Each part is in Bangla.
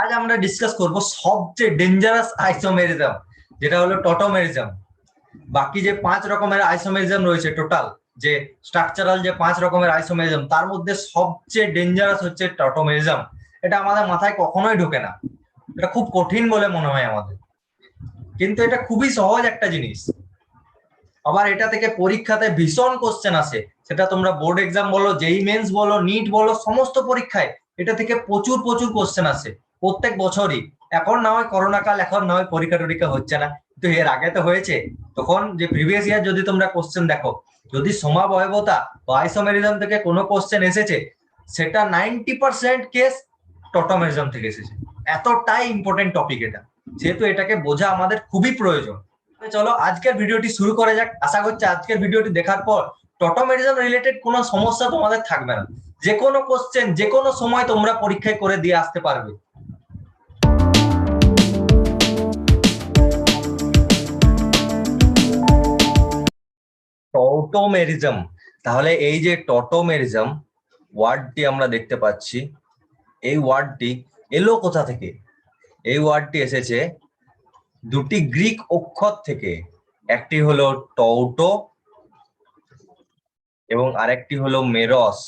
আজ আমরা ডিসকাস করব সবচেয়ে ডেঞ্জারাস আইসোমেরিজম, যেটা হলো টটোমেরিজম। বাকি যে 5 রকমের আইসোমেরিজম রয়েছে, টোটাল যে স্ট্রাকচারাল যে 5 রকমের আইসোমেরিজম, তার মধ্যে সবচেয়ে ডেঞ্জারাস হচ্ছে টটোমেরিজম। এটা আমাদের মাথায় কখনোই ঢোকে না, এটা খুব কঠিন বলে মনে হয় আমাদের, কিন্তু এটা খুবই সহজ একটা জিনিস। আবার এটা থেকে পরীক্ষাতে ভীষণ কোশ্চেন আসে, সেটা তোমরা বোর্ড এক্সাম বলো, জেই মেন্স বলো, নিট বলো, সমস্ত পরীক্ষায় এটা থেকে প্রচুর প্রচুর কোশ্চেন আসে প্রত্যেক বছরই। এখন না হয় করোনা কাল, এখন না হয় পরীক্ষা টরীক্ষা হচ্ছে না, কিন্তু এর আগে তো হয়েছে। তখন যে প্রিভিয়াস ইয়ার যদি তোমরা কোশ্চেন দেখো, যদি সমাবয়বতা বা আইসোমেরিজম থেকে কোনো কোশ্চেন এসেছে, সেটা 90% কেস টটোমেরিজম থেকে এসেছে। এতটাই ইম্পর্টেন্ট টপিক এটা, যেহেতু এটাকে বোঝা আমাদের খুবই প্রয়োজন। চলো আজকের ভিডিওটি শুরু করা যাক। আশা করছি আজকের ভিডিওটি দেখার পর টটোমেরিজম রিলেটেড কোনো সমস্যা তোমাদের থাকবে না, যে কোনো কোশ্চেন যে কোনো সময় তোমরা পরীক্ষায় করে দিয়ে আসতে পারবে। টটোমেরিজম, তাহলে এই যে টটোমেরিজম ওয়ার্ডটি আমরা দেখতে পাচ্ছি, এই ওয়ার্ডটি এলো কোথা থেকে? এই ওয়ার্ডটি এসেছে দুটি গ্রিক অক্ষর থেকে, একটি হলো টৌটো এবং আরেকটি হলো মেরস।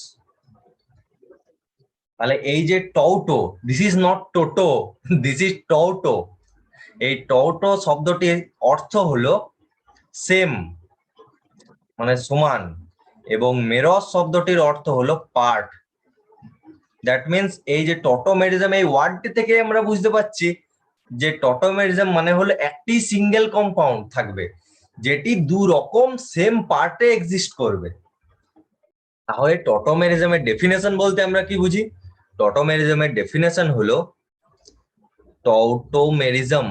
তাহলে এই যে tauto, this is not toto, this is tauto. এই টৌটো শব্দটির অর্থ হলো সেম, মানে সমান, এবং মেরস শব্দটির অর্থ হলো পার্ট। দ্যাট মিনস এই যে টটোমেরিজম, এই ওয়ার্ডটি থেকে আমরা বুঝতে পারছি যে টটোমেরিজম মানে হলো একটি সিঙ্গেল কম্পাউন্ড থাকবে, যেটি দু রকম সেম পার্টে এক্সিস্ট করবে। তাহলে টটোমেরিজমের ডেফিনেশন বলতে আমরা কি বুঝি? টটোমেরিজমের ডেফিনেশন হলো tautomerism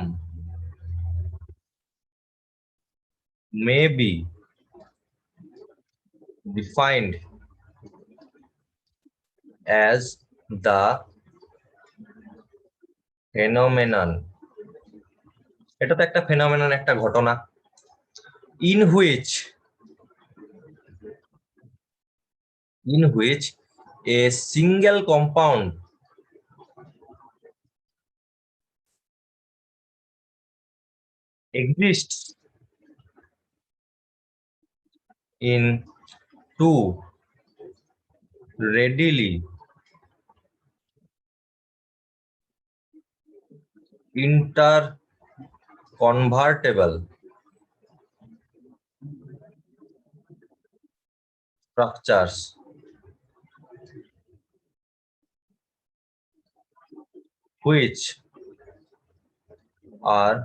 may be defined as the phenomenon, এটা তো একটা ফেনোমেনন, একটা ঘটনা, in which a single compound exists in two readily interconvertible structures which are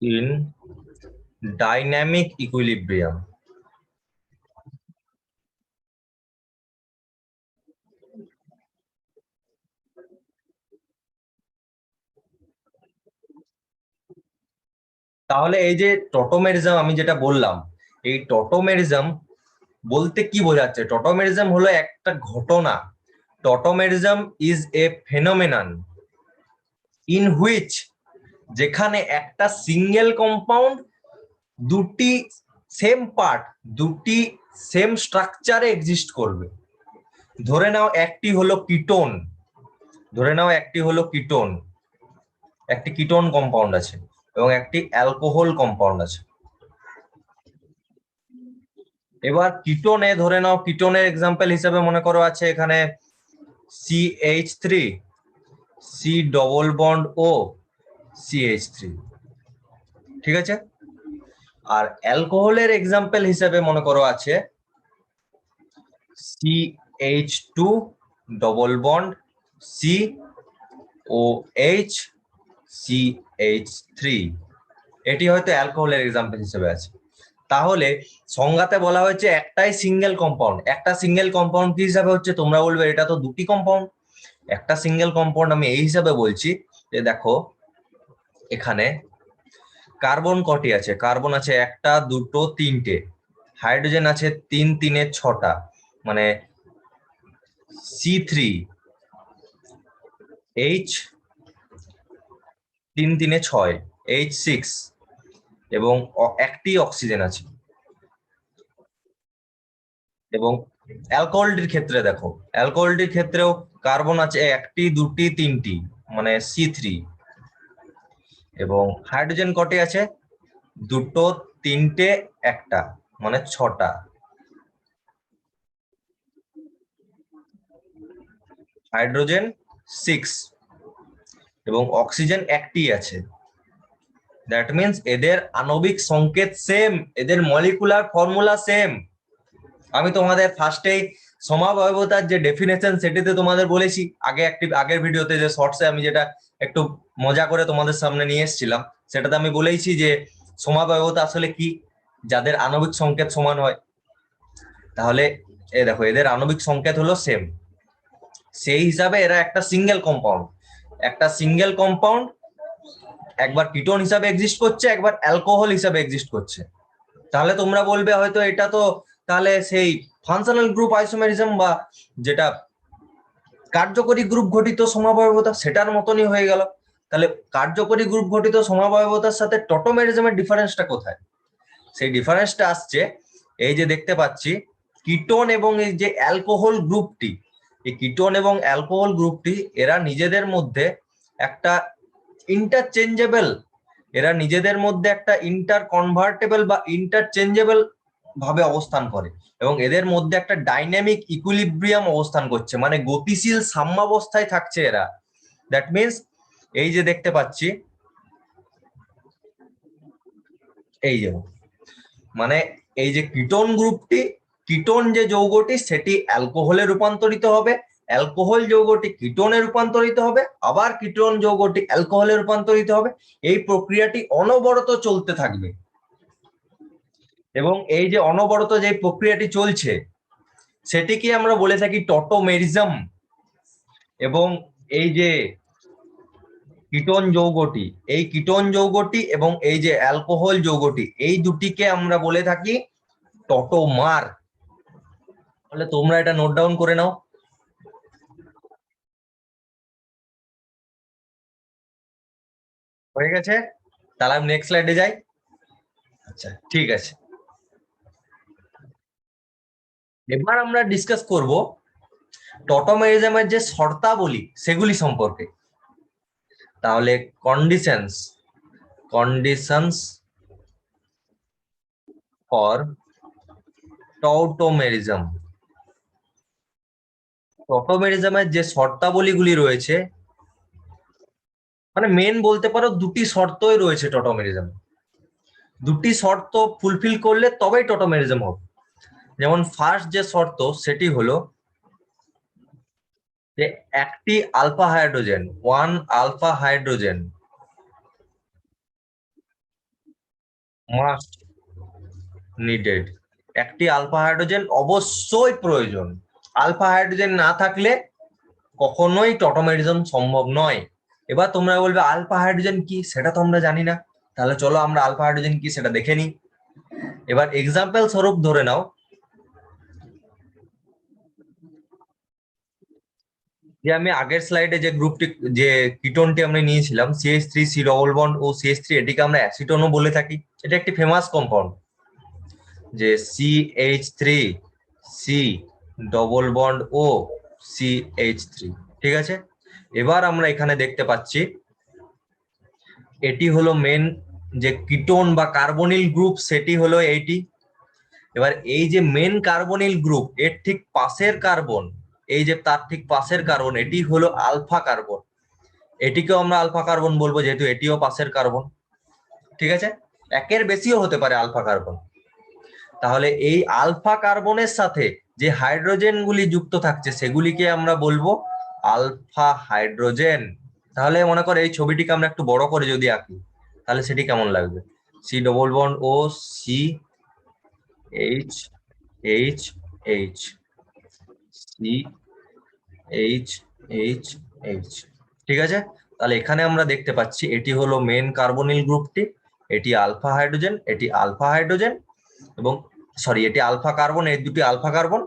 in dynamic equilibrium. তাহলে এই যে টটোমেরিজম আমি যেটা বললাম, এই টটোমেরিজম বলতে কি বোঝাচ্ছে? টটোমেরিজম হলো একটা ঘটনা। টটোমেরিজম is a phenomenon in which, যেখানে একটা সিঙ্গেল কম্পাউন্ড দুটি সেম পার্ট, দুটি সেম স্ট্রাকচারে এক্সিস্ট করবে। ধরে নাও একটি হলো কিটোন, একটি কিটোন কম্পাউন্ড আছে এবং একটি অ্যালকোহল কম্পাউন্ড আছে। এবার কিটোনে ধরে নাও, কিটোনের এক্সাম্পল হিসেবে মনে করো আছে এখানে CH3, C ডবল বন্ড ও CH3, ঠিক আছে? আর অ্যালকোহলের এক্সাম্পল হিসেবে মনে করো আছে CH2 double bond COH CH3, এটি হয়তো অ্যালকোহলের এক্সাম্পল হিসেবে আছে। তাহলে সংজ্ঞাতে বলা হয়েছে একটাই সিঙ্গেল কম্পাউন্ড। একটা সিঙ্গেল কম্পাউন্ড কি হিসাবে হচ্ছে? তোমরা বলবে এটা তো দুটি কম্পাউন্ড। একটা সিঙ্গেল কম্পাউন্ড আমি এই হিসাবে বলছি যে দেখো এখানে কার্বন কটি আছে? কার্বন আছে একটা, দুটো, তিনটে। হাইড্রোজেন আছে 3 3 6টা, মানে C3, H 3 3 6, H6, এবং একটি অক্সিজেন আছে। এবং অ্যালকোহলটির ক্ষেত্রে দেখো, অ্যালকোহলটির ক্ষেত্রেও কার্বন আছে একটি, দুটি, তিনটি, মানে C3। এবং হাইড্রোজেন কটি আছে? দুটো, তিনটে, একটা, মানে 6টা। হাইড্রোজেন 6 এবং অক্সিজেন একটি আছে। দ্যাট মিনস এদের আণবিক সংকেত সেম, এদের মলিকুলার ফর্মুলা সেম। আমি তোমাদের ফার্স্টেই সমাবয়বতার যে ডেফিনেশন সেটিতে তোমাদের বলেছি আগের ভিডিওতে, যে শর্টসে আমি যেটা একটু মজা করে তোমাদের সামনে নিয়ে এসেছিলাম, সেটাতে আমি বলেইছি যে সমাবয়বতা আসলে কি, যাদের আণবিক সংকেত সমান হয়। তাহলে দেখো এদের আণবিক সংকেত হলো সেম, সেই হিসাবে এরা একটা সিঙ্গেল কম্পাউন্ড। একটা সিঙ্গেল কম্পাউন্ড একবার কিটোন হিসাবে এক্সিস্ট করছে, একবার অ্যালকোহল হিসাবে এক্সিস্ট করছে। তাহলে তোমরা বলবে হয়তো এটা তো তাহলে সেই ফাংশনাল গ্রুপ আইসোমেরিজম বা যেটা কার্যকরী গ্রুপ ঘটিত সমাবয়বতা সেটার মতনই হয়ে গেল। তাহলে কার্যকরী গ্রুপ ঘটিত সমাবয়বতার সাথে টটোমেরিজমের ডিফারেন্সটা কোথায়? সেই ডিফারেন্সটা আসছে এই যে দেখতে পাচ্ছি কিটোন এবং এই যে অ্যালকোহল গ্রুপটি, এই কিটোন এবং অ্যালকোহল গ্রুপটি এরা নিজেদের মধ্যে একটা ইন্টারচেঞ্জেবল, এরা নিজেদের মধ্যে একটা ইন্টার কনভার্টেবল বা ইন্টারচেঞ্জেবল ভাবে অবস্থান করে এবং এদের মধ্যে একটা ডাইনামিক ইকুইলিব্রিয়াম অবস্থান করছে, মানে গতিশীল সাম্যাবস্থায় থাকছে এরা। দ্যাট মিনস এই যে দেখতে পাচ্ছি, এই যে মানে এই যে কিটোন গ্রুপটি, কিটোন যে যৌগটি সেটি অ্যালকোহলে রূপান্তরিত হবে, অ্যালকোহল যৌগটি কিটোনে রূপান্তরিত হবে, আবার কিটোন যৌগটি অ্যালকোহলে রূপান্তরিত হবে। এই প্রক্রিয়াটি অনবরত চলতে থাকবে এবং এই যে অনবরত যে প্রক্রিয়াটি চলছে সেটিকে আমরা বলে থাকি টটোমেরিজম। এবং এই যে কিটোন যৌগটি, এই কিটোন যৌগটি এবং এই যে অ্যালকোহল যৌগটি, এই দুটিকে আমরা বলে থাকি টটোমার। তাহলে তোমরা এটা নোট ডাউন করে নাও। হয়ে গেছে? তাহলে আমি নেক্সট স্লাইডে যাই। আচ্ছা ঠিক আছে, এবার আমরা ডিসকাস করব টটোমেরিজমের যে শর্তাবলী সেগুলি সম্পর্কে। তাহলে কন্ডিশনস, কন্ডিশনস ফর টটোমেরিজম, টটোমেরিজমের যে শর্তাবলীগুলি রয়েছে, মানে মেন বলতে পারো দুটি শর্তই রয়েছে টটোমেরিজম। দুটি শর্ত ফুলফিল করলে তবেই টটোমেরিজম হবে। যেমন ফার্স্ট যে শর্ত সেটি হলো যে একটি alpha hydrogen, one alpha hydrogen must needed, একটি আলফা হাইড্রোজেন অবশ্যই প্রয়োজন। আলফা হাইড্রোজেন না থাকলে কখনোই টটোমেরিজম সম্ভব নয়। এবার তোমরা বলবে আলফা হাইড্রোজেন কি, সেটা তো আমরা জানি না। তাহলে চলো আমরা আলফা হাইড্রোজেন কি সেটা দেখে নিই। এবার এক্সাম্পল স্বরূপ ধরে নাও, যে আমি আগের স্লাইডে যে গ্রুপটি, যে কিটোনটি আমরা নিয়েছিলাম CH3 C ডবল বন্ড ও CH3, এটিকে আমরা অ্যাসিটোনও বলে থাকি। এটা একটি ফেমাস কম্পাউন্ড, যে CH3 C ডবল বন্ড ও CH3। ঠিক আছে, এবার আমরা এখানে দেখতে পাচ্ছি এটি হলো মেন যে কিটোন বা কার্বনিল গ্রুপ, সেটি হলো এইটি। এবার এই যে মেন কার্বনিল গ্রুপ এর ঠিক পাশের কার্বন, এই যে তার ঠিক পাশের কার্বন, এটি হলো আলফা কার্বন। এটিকেও আমরা আলফা কার্বন বলবো যেহেতু এটিও পাশের কার্বন। ঠিক আছে, একের বেশিও হতে পারে আলফা কার্বন। তাহলে এই আলফা কার্বনের সাথে যে হাইড্রোজেন গুলি যুক্ত থাকছে সেগুলিকে আমরা বলবো আলফা হাইড্রোজেন। তাহলে মনে করো এই ছবিটিকে আমরা একটু বড় করে যদি আঁকি তাহলে সেটি কেমন লাগবে? C double bond O C H H H, C H H H. ঠিক আছে, তাহলে এখানে আমরা দেখতে পাচ্ছি এটি হলো মেন কার্বনিল গ্রুপটি, এটি আলফা হাইড্রোজেন, এটি আলফা হাইড্রোজেন এবং সরি এটি আলফা কার্বন, এই দুটি আলফা কার্বন।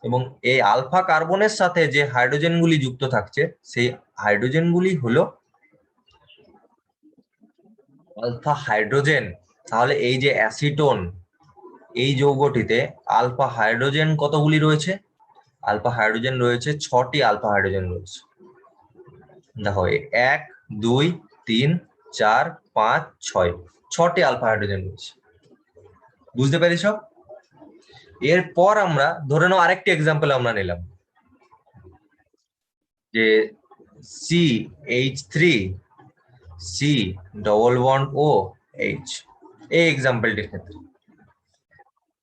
এবং এই আলফা কার্বনের সাথে যে হাইড্রোজেন গুলি যুক্ত থাকছে সেই হাইড্রোজেন গুলি হলো আলফা হাইড্রোজেন। তাহলে এই যে অ্যাসিটোন, এই যৌগটিতে আলফা হাইড্রোজেন কতগুলি রয়েছে? আলফা হাইড্রোজেন রয়েছে 6টি আলফা হাইড্রোজেন রয়েছে। দেখো 1 2 3 4 5 6, 6টি আলফা হাইড্রোজেন রয়েছে। বুঝতে পেরেছ? এরপর আমরা ধরে নাও আরেকটি এক্সাম্পল আমরা নিলাম যে CH3 C double bond OH, এই এক্সাম্পলটির ক্ষেত্রে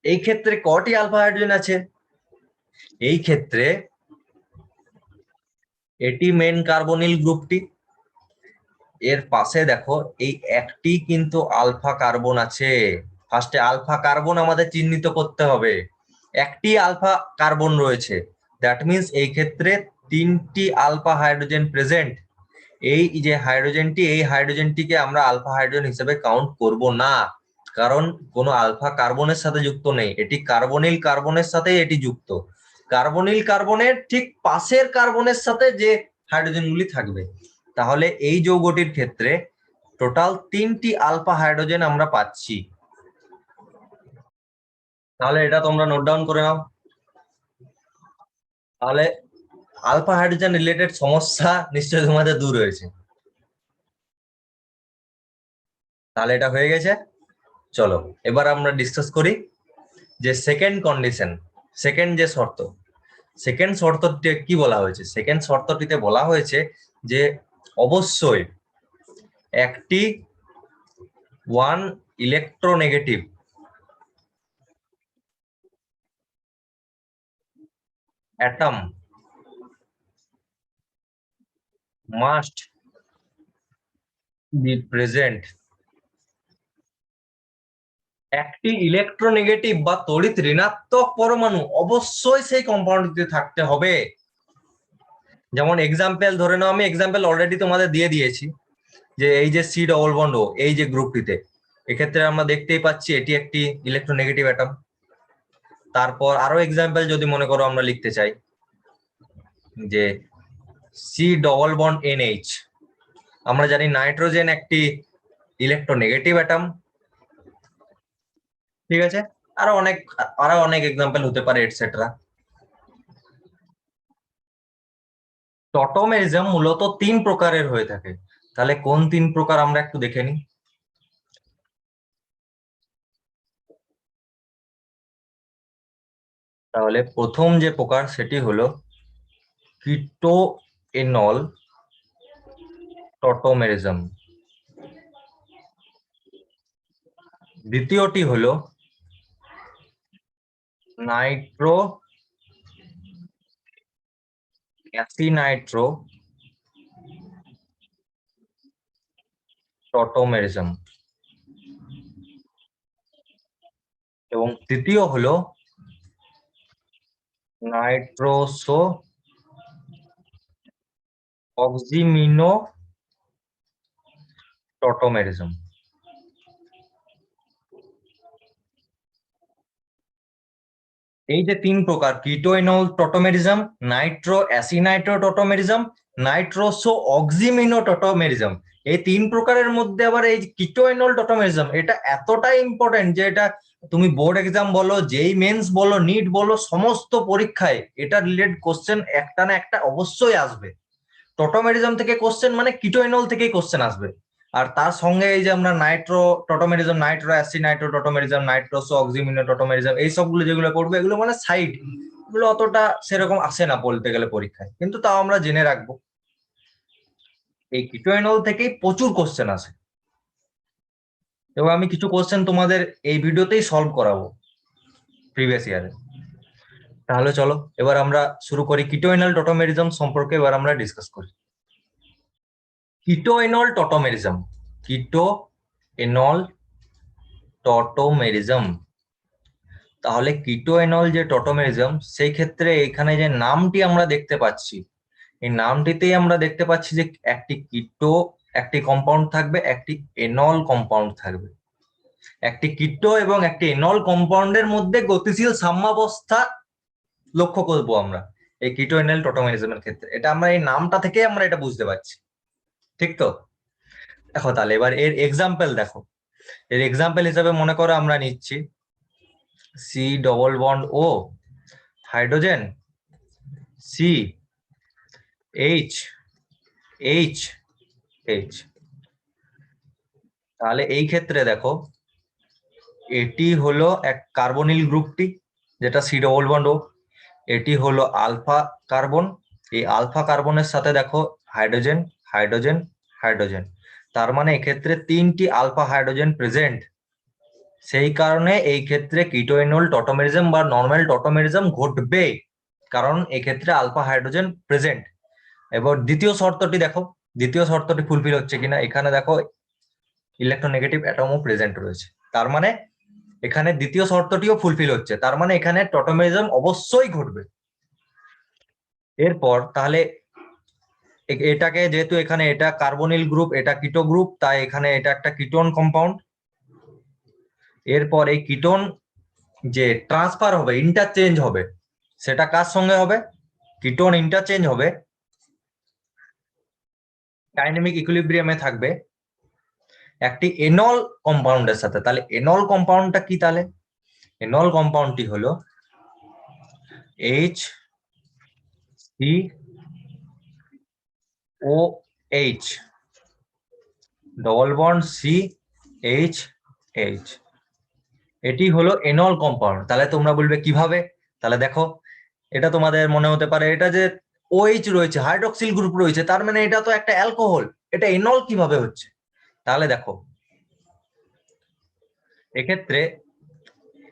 এই ক্ষেত্রে কটি আলফা হাইড্রোজেন আছে? এই ক্ষেত্রে এটি মেন কার্বনিল গ্রুপটি, এর পাশে দেখো এই একটি কিন্তু আলফা কার্বন আছে। ফার্স্টে আলফা কার্বন আমাদের চিহ্নিত করতে হবে, একটি আলফা কার্বন রয়েছে, দ্যাট মিন্স এই ক্ষেত্রে 3টি আলফা হাইড্রোজেন প্রেজেন্ট। এই যে হাইড্রোজেনটি, এই হাইড্রোজেনটিকে আমরা আলফা হাইড্রোজেন হিসেবে কাউন্ট করব না, কারণ কোনো আলফা কার্বনের সাথে যুক্ত নেই, এটি কার্বনিল কার্বনের সাথে এটি যুক্ত। কার্বনিল কার্বনের ঠিক পাশের কার্বনের সাথে যে হাইড্রোজেনগুলি থাকবে, তাহলে এই যৌগটির ক্ষেত্রে টোটাল 3টি আলফা হাইড্রোজেন আমরা পাচ্ছি। তাহলে এটা তোমরা নোট ডাউন করে নাও। তাহলে আলফা হাইড্রোজেন রিলেটেড সমস্যা নিশ্চয়ই তোমাদের দূর হয়েছে। তাহলে এটা হয়ে গেছে। চলো এবার আমরা ডিসকাস করি যে সেকেন্ড কন্ডিশন, সেকেন্ড যে শর্ত, সেকেন্ড শর্তটি কি বলা হয়েছে? সেকেন্ড শর্তটিতে বলা হয়েছে যে অবশ্যই একটি 1 electronegative atom must be present, একটি ইলেকট্রোনেগেটিভ বা তড়িৎ ঋণাত্মক পরমাণু অবশ্যই সেই কম্পাউন্ডটিতে থাকতে হবে। যেমন এক্সাম্পল ধরে নাও, আমি এক্সাম্পল অলরেডি তোমাদের দিয়ে দিয়েছি যে এই যে C ডবল বন্ড O, এই যে গ্রুপটিতে, এক্ষেত্রে আমরা দেখতেই পাচ্ছি এটি একটি ইলেকট্রোনেগেটিভ অ্যাটম। তারপর আরো এক্সাম্পল যদি মনে করো আমরা লিখতে চাই যে C ডবল বন্ড NH, আমরা জানি নাইট্রোজেন একটি ইলেকট্রোনেগেটিভ অ্যাটম। ঠিক আছে, আরো অনেক এক্সাম্পল হতে পারে এটসেট্রা। টটোমেরিজম মূলত 3 প্রকারের হয়ে থাকে। তাহলে কোন 3 প্রকার আমরা একটু দেখে নিই। তাহলে প্রথম যে প্রকার সেটি হলো কিটোএনল টটোমেরিজম। দ্বিতীয়টি হলো নাইট্রো অ্যাসিনাইট্রো টটোমেরিজম এবং তৃতীয় হলো নাইট্রোসো অক্সিমিনো টটোমেরিজম। এই যে 3 প্রকার, কিটোএনল টটোমেরিজম, nitro acinitro tautomerism, nitroso oximino tautomerism, এই 3 প্রকারের মধ্যে আবার এই কিটোএনল টটোমেরিজম এটা এতটাই ইম্পর্টেন্ট যে এটা তুমি বোর্ড এক্সাম বলো, যেই মেন্স বলো, নিট বলো, সমস্ত পরীক্ষায় এটা রিলেটেড কোশ্চেন একটা না একটা অবশ্যই আসবে। টটোমেরিজম থেকে কোশ্চেন মানে কিটোএনল থেকেই কোশ্চেন আসবে। আর তার সঙ্গে এই যে আমরা nitro tautomerism, nitro acinitro tautomerism, nitroso oximino tautomerism, এই সবগুলো যেগুলো পড়বো এগুলো মানে সাইড, এগুলো অতটা সেরকম আসে না বলতে গেলে পরীক্ষায়, কিন্তু তাও আমরা জেনে রাখবো। এই কিটোএনল থেকেই প্রচুর কোশ্চেন আসে এবং আমি কিছু কোশ্চেন তোমাদের এই ভিডিওতেই সলভ করাবো প্রিভিয়াস ইয়ারে। তাহলে চলো এবার আমরা শুরু করি কিটোএনল টটোমেরিজম সম্পর্কে, এবার আমরা ডিসকাস করি। কিটোএনল টটোমেরিজম, কিটোএনল টটোমেরিজম। তাহলে কিটোএনল যে টটোমেরিজম, সেই ক্ষেত্রে এখানে যে নামটি আমরা দেখতে পাচ্ছি, এই নামটিতেই আমরা দেখতে পাচ্ছি যে একটি কিটো একটি কম্পাউন্ড থাকবে, একটি এনল কম্পাউন্ড থাকবে। একটি কিটো এবং একটি এনল কম্পাউন্ডের মধ্যে গতিশীল সাম্যাবস্থা লক্ষ্য করবো আমরা এই কিটোএনল টটোমেরিজমের ক্ষেত্রে। এটা আমরা এই নামটা থেকে আমরা এটা বুঝতে পারছি, ঠিক তো? দেখো তাহলে এবার এর এক্সাম্পল দেখো। এর এক্সাম্পল হিসেবে মনে করো আমরা নিচ্ছি C double bond O hydrogen c H H h. তাহলে এই ক্ষেত্রে দেখো এটি হলো এক কার্বনিল গ্রুপটি যেটা সি ডবল বন্ড ও, এটি হলো আলফা কার্বন, এই আলফা কার্বনের সাথে দেখো হাইড্রোজেন হাইড্রোজেন হাইড্রোজেন, তার মানে এক্ষেত্রে 3টি আলফা হাইড্রোজেন প্রেজেন্ট। সেই কারণে এই ক্ষেত্রে কিটোএনল টটোমেরিজম বা নর্মাল টটোমেরিজম ঘটবে, কারণ এক্ষেত্রে আলফা হাইড্রোজেন প্রেজেন্ট। এবার দ্বিতীয় শর্তটি দেখো, দ্বিতীয় শর্তটি ফুলফিল হচ্ছে কিনা। এখানে দেখো ইলেকট্রোনেগেটিভ অ্যাটমও প্রেজেন্ট রয়েছে, তার মানে এখানে দ্বিতীয় শর্তটিও ফুলফিল হচ্ছে, তার মানে এখানে টটোমেরিজম অবশ্যই ঘটবে। এরপর তাহলে এটাকে যেহেতু এখানে এটা কার্বনিল গ্রুপ এটা কিটো গ্রুপ, তাই এখানে এটা একটা কিটোন কম্পাউন্ড। এরপর এই কিটোন যে ট্রান্সফার হবে ইন্টারচেঞ্জ হবে সেটা কার সঙ্গে হবে? কিটোন ইন্টারচেঞ্জ হবে ডাইনামিক ইকুইলিব্রিয়ামে থাকবে একটি এনল কম্পাউন্ডের সাথে। তাহলে এনল কম্পাউন্ডটা কি? তাহলে এনল কম্পাউন্ডটি হলো h c o h double bond c H h, এটি হলো এনল কম্পাউন্ড। তাহলে তোমরা বলবে কিভাবে? তাহলে দেখো এটা তোমাদের মনে হতে পারে এটা যে ওএইচ রয়েছে হাইড্রক্সিল গ্রুপ রয়েছে, তার মানে এটা তো একটা অ্যালকোহল, এটা এনল কিভাবে হচ্ছে? তাহলে দেখো এক্ষেত্রে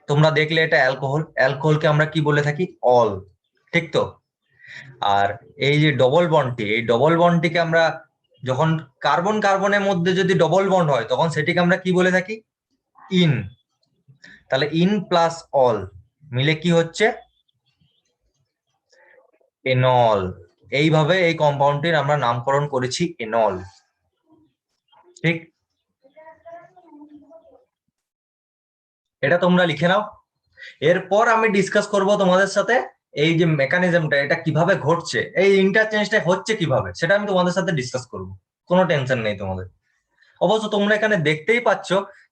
তোমরা দেখলে এটা অ্যালকোহল, অ্যালকোহলকে আমরা কি বলে থাকি? অল, ঠিক তো? আর এই যে ডবল বন্ডটি, এই ডবল বন্ডটিকে আমরা যখন কার্বন কার্বনের মধ্যে যদি ডবল বন্ড হয় তখন সেটিকে আমরা কি বলে থাকি? ইন। তাহলে ইন প্লাস অল মিলে কি হচ্ছে? এনল। এইভাবে এই কম্পাউন্ডটির আমরা নামকরণ করেছি এনল, ঠিক? এটা তোমরা লিখে নাও। এরপর আমি ডিসকাস করব তোমাদের সাথে এই যে মেকানিজমটা এটা কিভাবে ঘটছে, এই ইন্টারচেঞ্জটা হচ্ছে কিভাবে, সেটা আমি তোমাদের সাথে ডিসকাস করব। কোনো টেনশন নেই তোমাদের। অবশ্য তোমরা এখানে দেখতেই পাচ্ছ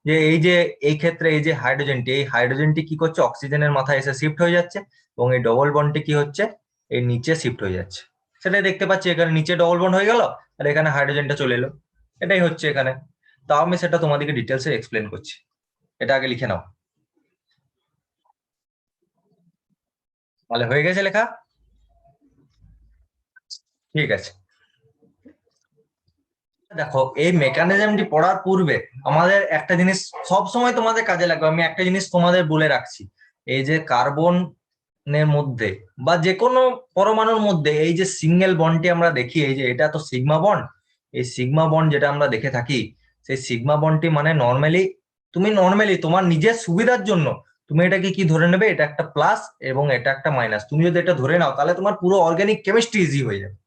যে এই যে এই ক্ষেত্রে এই যে হাইড্রোজেনটি, এই হাইড্রোজেনটি কি করছে? অক্সিজেনের মাথায় এসে শিফট হয়ে যাচ্ছে, এবং এই ডবল বন্ডটি কি হচ্ছে? এই নিচে শিফট হয়ে যাচ্ছে। সেটাই দেখতে পাচ্ছি, এখানে নিচে ডবল বন্ড হয়ে গেল আর এখানে হাইড্রোজেনটা চলে এলো, এটাই হচ্ছে এখানে। তাও আমি সেটা তোমাদেরকে ডিটেলসে এক্সপ্লেন করছি। এটা আগে লিখে নাও। তাহলে হয়ে গেছে লেখা? ঠিক আছে। দেখো এই মেকানিজমটি পড়ার পূর্বে আমাদের একটা জিনিস সব সময় তোমাদের কাজে লাগবে, আমি একটা জিনিস তোমাদের বলে রাখছি। এই যে কার্বনের মধ্যে বা যে কোনো পরমাণুর মধ্যে এই যে সিঙ্গেল বন্ডটি আমরা দেখি, এই যে এটা তো সিগমা বন্ড, এই সিগমা বন্ড যেটা আমরা দেখে থাকি, সেই সিগমা বন্ডটি মানে নর্মালি তোমার নিজের সুবিধার জন্য তুমি এটাকে কি ধরে নেবে? এটা একটা প্লাস এবং এটা একটা মাইনাস। তুমি যদি এটা ধরে নাও তাহলে তোমার পুরো অর্গানিক কেমিস্ট্রি ইজি হয়ে যাবে।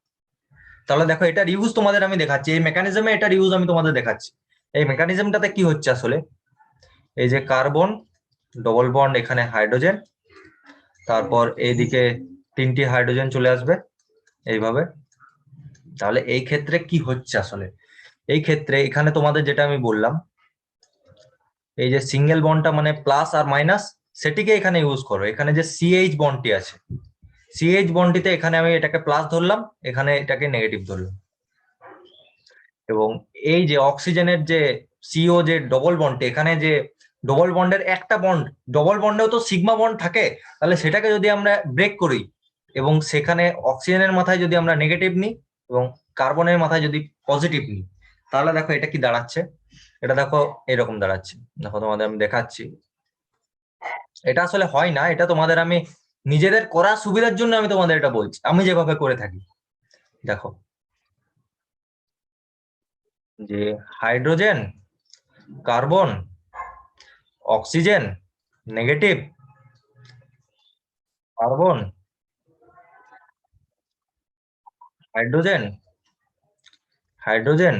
তাহলে দেখো এটার ইউজ তোমাদের আমি দেখাচ্ছি, এই মেকানিজমে এটার ইউজ আমি তোমাদের দেখাচ্ছি। এই মেকানিজমটাতে কি হচ্ছে আসলে? এই যে কার্বন ডবল বন্ড, এখানে হাইড্রোজেন, তারপর এইদিকে 3টি হাইড্রোজেন চলে আসবে এইভাবে। তাহলে এই ক্ষেত্রে কি হচ্ছে আসলে? এই ক্ষেত্রে এখানে তোমাদের যেটা আমি বললাম, এই যে সিঙ্গেল বন্ডটা মানে প্লাস আর মাইনাস, সেটিকে এখানে ইউজ করো। এখানে যে সিএইচ বন্ডটি আছে, সিএইচ বন্ডটিতে এখানে আমি এটাকে প্লাস ধরলাম, এখানে এটাকে নেগেটিভ ধরলাম। এবং এই যে অক্সিজেনের যে সিও যে ডবল বন্ডে, এখানে যে ডবল বন্ডের একটা বন্ড, ডবল বন্ডেও তো সিগমা বন্ড থাকে, তাহলে সেটাকে যদি আমরা ব্রেক করি এবং সেখানে অক্সিজেনের মাথায় যদি আমরা নেগেটিভ নিই এবং কার্বনের মাথায় যদি পজিটিভ নিই, তাহলে দেখো এটা কি দাঁড়াচ্ছে? এটা দেখো এরকম দাঁড়াচ্ছে। দেখো তোমাদের আমি দেখাচ্ছি, এটা আসলে হয় না, এটা তোমাদের আমি নিজেদের করার সুবিধার জন্য আমি তোমাদের এটা বলছি, আমি যেভাবে করে থাকি। দেখো যে hydrogen carbon oxygen negative, carbon hydrogen hydrogen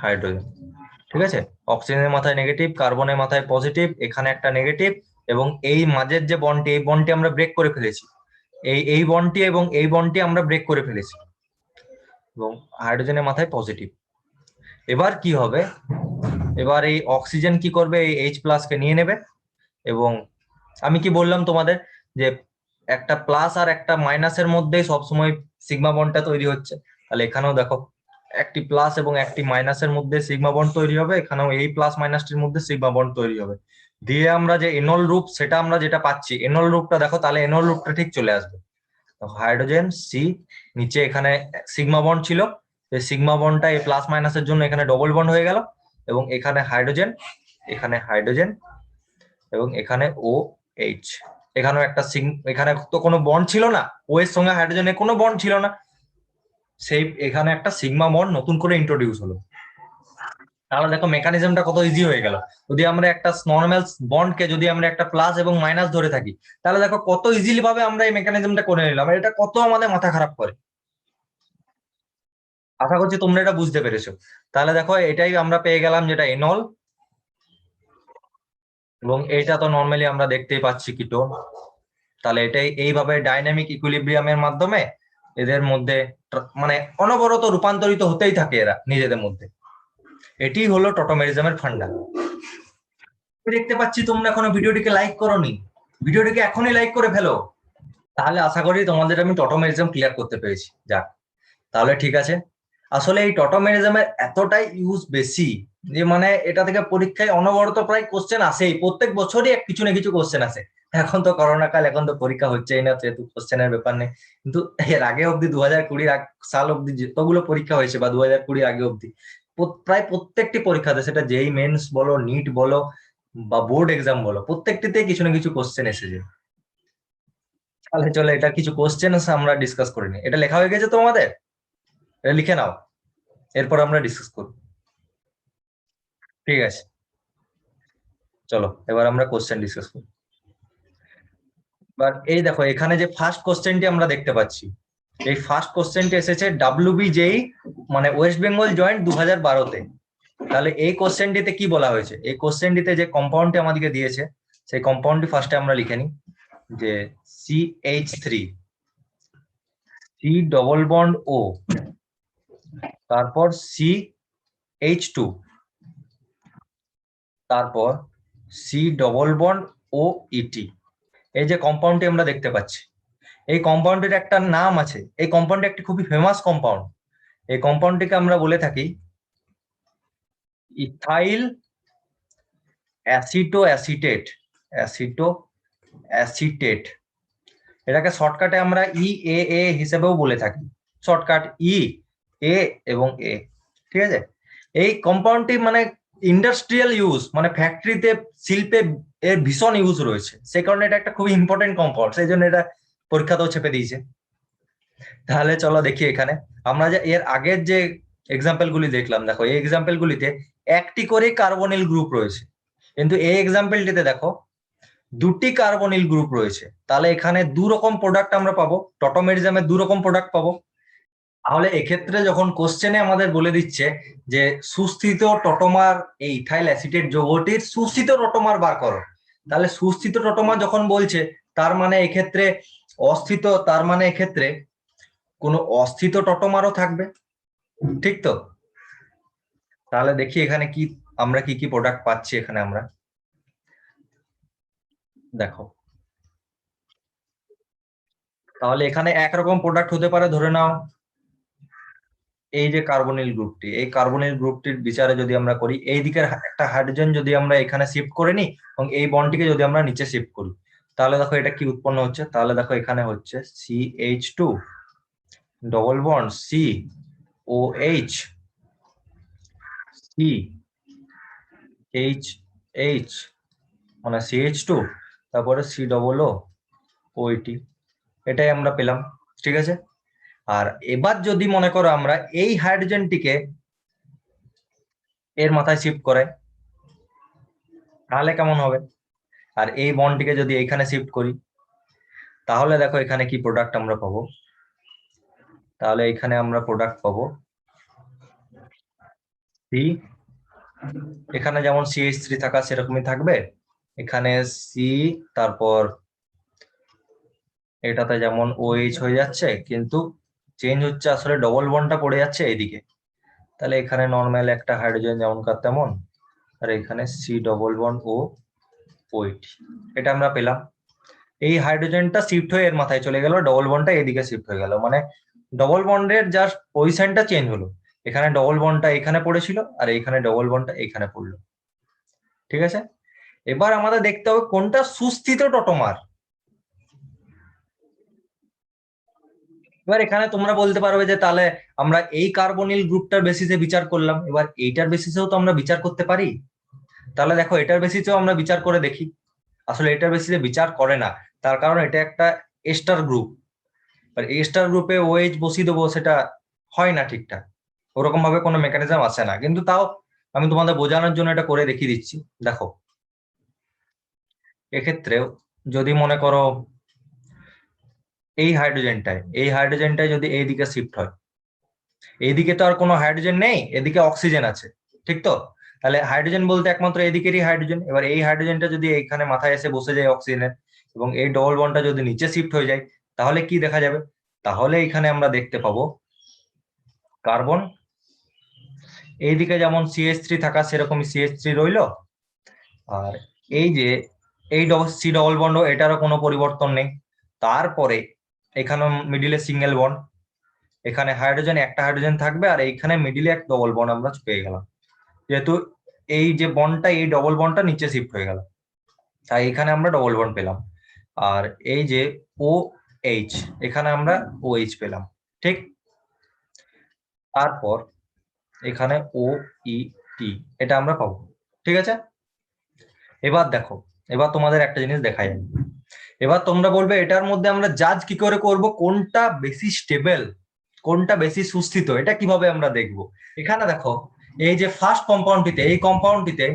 hydrogen, ঠিক আছে? অক্সিজেনের মাথায় নেগেটিভ, কার্বনের মাথায় পজিটিভ, এখানে একটা নেগেটিভ, এবং এই মাঝের যে বন্ডটি, এই বন্ডটি আমরা ব্রেক করে ফেলেছি, এই বন্ডটি এবং এই বন্ডটি আমরা ব্রেক করে ফেলেছি, এবং হাইড্রোজেনের মাথায় পজিটিভ। এবার কি হবে? এবার এই অক্সিজেন কি করবে? এই H প্লাস কে নিয়ে নেবে, এবং আমি কি বললাম তোমাদের যে একটা প্লাস আর একটা মাইনাসের মধ্যেই সবসময় সিগমা বন্ডটা তৈরি হচ্ছে। তাহলে এখানেও দেখো একটি প্লাস এবং একটি মাইনাসের মধ্যে সিগমা বন্ড তৈরি হবে, এখানেও এই প্লাস মাইনাসটির মধ্যে সিগমা বন্ড তৈরি হবে। দিয়ে আমরা যে এনল রূপ সেটা আমরা যেটা পাচ্ছি, এনল রূপটা দেখো, তাহলে এনল রূপটা ঠিক চলে আসবে। হাইড্রোজেন সি, নিচে এখানে সিগমা বন্ড ছিল, এই সিগমা বন্ডটা এই প্লাস মাইনাসের জন্য এখানে ডবল বন্ড হয়ে গেল, এবং এখানে হাইড্রোজেন, এখানে হাইড্রোজেন, এবং এখানে ও এইচ। এখানেও একটা এখানে তো কোনো বন্ড ছিল না, ও এর সঙ্গে হাইড্রোজেনের কোনো বন্ড ছিল না, সেই এখানে একটা সিগমা বন্ড নতুন করে ইন্ট্রোডিউস হলো। তাহলে দেখো মেকানিজমটা কত ইজি হয়ে গেল। যদি আমরা একটা নর্মাল বন্ডকে যদি আমরা একটা প্লাস এবং মাইনাস ধরে থাকি, তাহলে দেখো কত ইজিলি ভাবে আমরা এই মেকানিজমটা করে নিলাম। এটা কত আমাদের মাথা খারাপ করে। আশা করছি তোমরা এটা বুঝতে পেরেছো। তাহলে দেখো এটাই আমরা পেয়ে গেলাম, যেটা এনল, এবং এটা তো নর্মালি আমরা দেখতেই পাচ্ছি কিটোন। তাহলে এটাই এইভাবে ডাইনামিক ইকুইলিব্রিয়ামের মাধ্যমে এদের মধ্যে মানে অনবরত রূপান্তরিত হতেই থাকে এরা নিজেদের মধ্যে। এটি হলো টটোমেরিজমের ফান্ডা। দেখতে পাচ্ছি তোমরা এখনো ভিডিওটিকে লাইক করোনি, ভিডিওটিকে এখনই লাইক করে ফেলো। তাহলে আশা করি তোমাদের আমি টটোমেরিজম ক্লিয়ার করতে পেরেছি। যাক, তাহলে ঠিক আছে। আসলে এই টটোমেরিজমের এতটাই ইউজ বেশি যে মানে এটা থেকে পরীক্ষায় অনবরত প্রায় কোশ্চেন আসেই, প্রত্যেক বছরই কিছু না কিছু কোশ্চেন আসে। এখন তো করোনা কাল, এখন তো পরীক্ষা হচ্ছেই না, যেহেতু কোশ্চেনের ব্যাপার নেই। কিন্তু এর আগে অব্দি 2020 সাল অব্দি যতগুলো পরীক্ষা হয়েছে, বা 2020 আগে অব্দি প্রায় প্রত্যেকটি পরীক্ষাতে, সেটা যেই মেন্স বলো, নিট বলো, বা বোর্ড এক্সাম বলো, প্রত্যেকটিতে কিছু না কিছু কোশ্চেন এসেছে। তাহলে চলো এটা কিছু কোশ্চেন আমরা ডিসকাস করে নিই। এটা লেখা হয়ে গেছে তোমাদের? এটা লিখে নাও, এরপর আমরা ডিসকাস করব। ঠিক আছে, চলো এবার আমরা কোশ্চেন ডিসকাস করি। এবার এই দেখো, এখানে যে ফার্স্ট কোশ্চেনটি আমরা দেখতে পাচ্ছি, এই ফার্স্ট কোশ্চেনটি এসেছে WBJEE, মানে ওয়েস্ট বেঙ্গল জয়েন্ট 2012-তে। তাহলে এই কোশ্চেনটিতে কি বলা হয়েছে? এই কোশ্চেনটিতে যে কম্পাউন্ডটি আমাদেরকে দিয়েছে, সেই কম্পাউন্ডটি ফার্স্টে আমরা লিখে নিই, যে CH3, সি ডবল বন্ড ও, তারপর CH2, তারপর সি ডবল বন্ড ও ইটি। এই যে কম্পাউন্ডটি আমরা দেখতে পাচ্ছি, এই কম্পাউন্ডের একটা নাম আছে। এই কম্পাউন্ডটি একটি খুবই ফেমাস কম্পাউন্ড। এই কম্পাউন্ডটিকে আমরা বলে থাকি ইথাইল অ্যাসিটো অ্যাসিটেট, অ্যাসিটো অ্যাসিটেট। এটাকে শর্টকাটে আমরা EAA হিসেবেও বলে থাকি, শর্টকাট EA এবং A। ঠিক আছে, এই কম্পাউন্ডটি মানে ইন্ডাস্ট্রিয়াল ইউজ, মানে ফ্যাক্টরিতে, শিল্পে এর ভীষণ ইউজ রয়েছে, সে কারণে এটা একটা খুবই ইম্পর্টেন্ট কম্পাউন্ড, সেই জন্য এটা পরীক্ষাতেও চেপে দিয়েছে। তাহলে চলো দেখি, এখানে আমরা যে এর আগের যে এক্সাম্পল গুলি দেখলাম, দেখো এই এক্সাম্পল গুলিতে একটি করে কার্বনিল গ্রুপ রয়েছে, কিন্তু এই এক্সাম্পলটিতে দেখো দুটি কার্বনিল গ্রুপ রয়েছে। তাহলে এখানে দু রকম প্রোডাক্ট আমরা পাবো, টটোমেরিজমে দু রকম প্রোডাক্ট পাবো। তাহলে এক্ষেত্রে যখন কোশ্চেনে আমাদের বলে দিচ্ছে যে সুস্থিত টটোমার, এই ইথাইল অ্যাসিটেট যৌগটির সুস্থিত টটোমার বার করো, তাহলে সুস্থিত টটোমার যখন বলছে, তার মানে এক্ষেত্রে অস্থিত, তার মানে এক্ষেত্রে কোনো অস্থিত টটোমারও থাকবে, ঠিক তো? তাহলে দেখি এখানে কি আমরা কি কি প্রোডাক্ট পাচ্ছি। এখানে আমরা দেখো, তাহলে এখানে একরকম প্রোডাক্ট হতে পারে, ধরে নাও এই যে কার্বনিল গ্রুপটি, এই কার্বনিল গ্রুপটির বিচারে যদি আমরা করি, এই দিকের একটা হাইড্রোজেন যদি আমরা এখানে শিফট করে নিই, এবং এই বন্ডটিকে যদি আমরা নিচে শিফট করি, তাহলে দেখো এটা কি উৎপন্ন হচ্ছে। তাহলে দেখো এখানে হচ্ছে CH2 double bond COH CH মানে CH2, তারপরে COO, এটাই আমরা পেলাম। ঠিক আছে, আর এবার যদি মনে করো আমরা এই হাইড্রোজেনটিকে এর মাথায় শিফট করাই, তাহলে কেমন হবে? আর এই বন্ডটিকে যদি এইখানে শিফট করি, তাহলে দেখো এখানে কি প্রোডাক্ট আমরা পাবো। তাহলে এখানে আমরা প্রোডাক্ট পাবো সি, এখানে যেমন CH3 থাকা সেরকমই থাকবে, এখানে সি, তারপর এটাতে যেমন OH হয়ে যাচ্ছে, কিন্তু চেঞ্জ হচ্ছে আসলে ডবল বন্ডটা পড়ে যাচ্ছে এইদিকে। তাহলে এখানে নর্মাল একটা হাইড্রোজেন যেমনকার তেমন, আর এখানে সি ডবল বন্ড ও OH, এটা আমরা পেলাম। এই হাইড্রোজেনটা শিফট হয়ে এর মাথায় চলে গেল, ডবল বন্ডটা এদিকে শিফট হয়ে গেল, মানে ডবল বন্ডের জাস্ট পজিশনটা চেঞ্জ হলো। এখানে ডবল বন্ডটা এখানে পড়েছিল আর এইখানে ডবল বন্ডটা এখানে পড়লো। ঠিক আছে, এবার আমাদের দেখতে হবে কোনটা সুস্থিত টটোমার। এবার এখানে তোমরা বলতে পারবে যে তাহলে আমরা এই কার্বনিল গ্রুপটার বেসিসে বিচার করলাম, এবার এইটার বেসিসেও তো আমরা বিচার করতে পারি। তাহলে দেখো এটার বেসিসেও আমরা বিচার করে দেখি। আসলে এটার বেসিসে বিচার করে না, তার কারণ এটা একটা এস্টার গ্রুপ। এস্টার গ্রুপে ওএইচ বসিয়ে দেবো, সেটা হয় না ঠিকঠাক, ওরকম ভাবে কোনো মেকানিজম আসে না। কিন্তু তাও আমি তোমাদের বোঝানোর জন্য এটা করে দেখিয়ে দিচ্ছি। দেখো এক্ষেত্রেও যদি মনে করো এই হাইড্রোজেনটায় যদি এইদিকে শিফট হয়, এইদিকে তো আর কোনো হাইড্রোজেন নেই, এদিকে অক্সিজেন আছে, ঠিক তো? তাহলে হাইড্রোজেন বলতে একমাত্র এদিকেরই হাইড্রোজেন। এবার এই হাইড্রোজেনটা যদি এইখানে মাথায় এসে বসে যায় অক্সিজেনের, এবং এই ডবল বন্ডটা যদি নিচে শিফট হয়ে যায়, তাহলে কি দেখা যাবে? তাহলে এখানে আমরা দেখতে পাবো কার্বন এইদিকে যেমন CH3 থাকা সেরকমই CH3 রইলো, আর এই যে এই সি ডবল বন্ড এটারও কোনো পরিবর্তন নেই। তারপরে এখানে মিডিলে সিঙ্গেল বন্ড, এখানে হাইড্রোজেন একটা হাইড্রোজেন থাকবে, আর এইখানে মিডিলে এক ডবল বন্ড আমরা পেয়ে গেলাম, যেহেতু এই যে বন্ডটা এই ডবল বন্ডটা নিচে শিফট হয়ে গেল, তাই এখানে আমরা ডবল বন্ড পেলাম। আর এই যে OH, এখানে আমরা OH পেলাম, ঠিক? তারপর এখানে OET, এটা আমরা পাবো, ঠিক আছে? এবার দেখো, এবার তোমাদের একটা জিনিস দেখাই আমি। এবার তোমরা বলবে এটার মধ্যে আমরা জাজ কি করে করব কোনটা বেশি স্টেবল, কোনটা বেশি সুস্থিত, এটা কিভাবে আমরা দেখব? এখানে দেখো এই যে ফার্স্ট কম্পাউন্ডটিতে, এই কম্পাউন্ডটিতে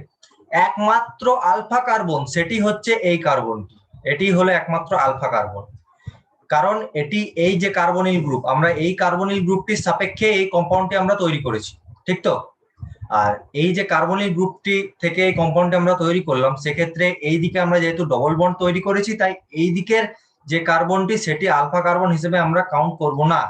একমাত্র আলফা কার্বন, সেটি হচ্ছে এই কার্বনটি, এটি হলো একমাত্র আলফা কার্বন। কারণ এটি এই যে কার্বনিল গ্রুপ, আমরা এই কার্বনিল গ্রুপটির সাপেক্ষে এই কম্পাউন্ডটি আমরা তৈরি করেছি, ঠিক তো? আর এই যে কার্বনিল গ্রুপটি থেকে এই কম্পাউন্ডটি আমরা তৈরি করলাম, সেক্ষেত্রে এই দিকে আমরা যেহেতু ডবল বন্ড তৈরি করেছি, তাই এই দিকের যে কার্বনটি সেটি আলফা কার্বন হিসেবে আমরা কাউন্ট করব না,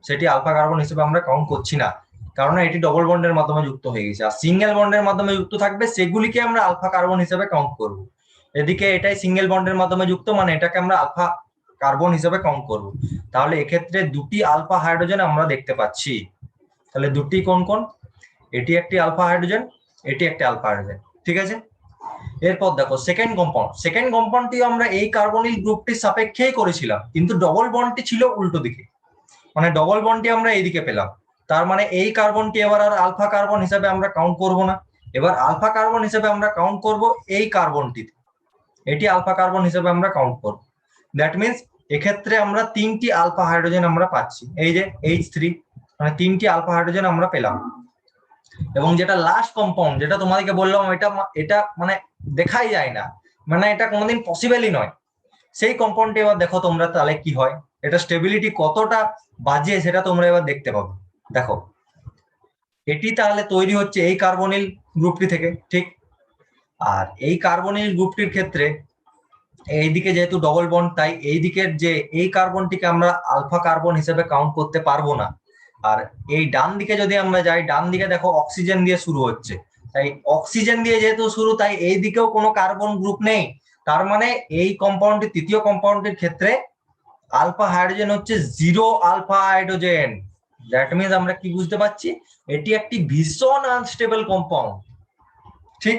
সেটি আলফা কার্বন হিসেবে আমরা কাউন্ট করছি না, কারণ এটি ডবল বন্ডের মাধ্যমে যুক্ত হয়ে গেছে। আর সিঙ্গেল বন্ডের মাধ্যমে যুক্ত থাকবে সেগুলিকে আমরা আলফা কার্বন হিসেবে কাউন্ট করব। এদিকে এটাই সিঙ্গেল বন্ডের মাধ্যমে যুক্ত, মানে এটাকে আমরা আলফা কার্বন হিসেবে কাউন্ট করব। তাহলে এক্ষেত্রে দুটি আলফা হাইড্রোজেন আমরা দেখতে পাচ্ছি। তাহলে দুটি কোন কোন? এটি একটি আলফা হাইড্রোজেন, এটি একটি আলফা হাইড্রোজেন, ঠিক আছে? এরপর দেখো সেকেন্ড কম্পাউন্ডটি আমরা এই কার্বনিল গ্রুপটির সাপেক্ষেই করেছিলাম, কিন্তু ডবল বন্ডটি ছিল উল্টো দিকে, মানে ডবল বন্ডটি আমরা এইদিকে পেলাম। তার মানে এই কার্বনটি এবার আর আলফা কার্বন হিসেবে আমরা কাউন্ট করব না, এবার আলফা কার্বন হিসেবে আমরা কাউন্ট করব এই কার্বনটিতে, এটি আলফা কার্বন হিসেবে আমরা কাউন্ট করব। দ্যাট মিনস এক্ষেত্রে আমরা তিনটি আলফা হাইড্রোজেন আমরা পাচ্ছি, এই যে H3, মানে তিনটি আলফা হাইড্রোজেন আমরা পেলাম। এবং যেটা লাস্ট কম্পাউন্ড, যেটা তোমাদেরকে বললাম, এটা মানে দেখাই যায় না, মানে এটা কোনোদিন পসিবলই নয়, সেই কম্পাউন্ডটি এবার দেখো তোমরা তাহলে কি হয়, এটা স্টেবিলিটি কতটা বাজে সেটা তোমরা এবার দেখতে পাবে। দেখো এটি তাহলে তৈরি হচ্ছে এই কার্বনিল গ্রুপটি থেকে, ঠিক? আর এই কার্বনিল গ্রুপটির ক্ষেত্রে এইদিকে যেহেতু ডবল বন্ড, তাই এই দিকের যে এই কার্বনটিকে আমরা আলফা কার্বন হিসেবে কাউন্ট করতে পারবো না। আর এই ডান দিকে যদি আমরা যাই, ডান দিকে দেখো অক্সিজেন দিয়ে শুরু হচ্ছে, তাই অক্সিজেন দিয়ে যেহেতু শুরু, তাই এই দিকেও কোনো কার্বন গ্রুপ নেই। তার মানে এই কম্পাউন্ডটি, তৃতীয় কম্পাউন্ডের ক্ষেত্রে আলফা হাইড্রোজেন হচ্ছে 0 আলফা হাইড্রোজেন। দ্যাট মিনস আমরা কি বুঝতে পারছি, এটি একটি ভীষণ আনস্টেবল কম্পাউন্ড, ঠিক?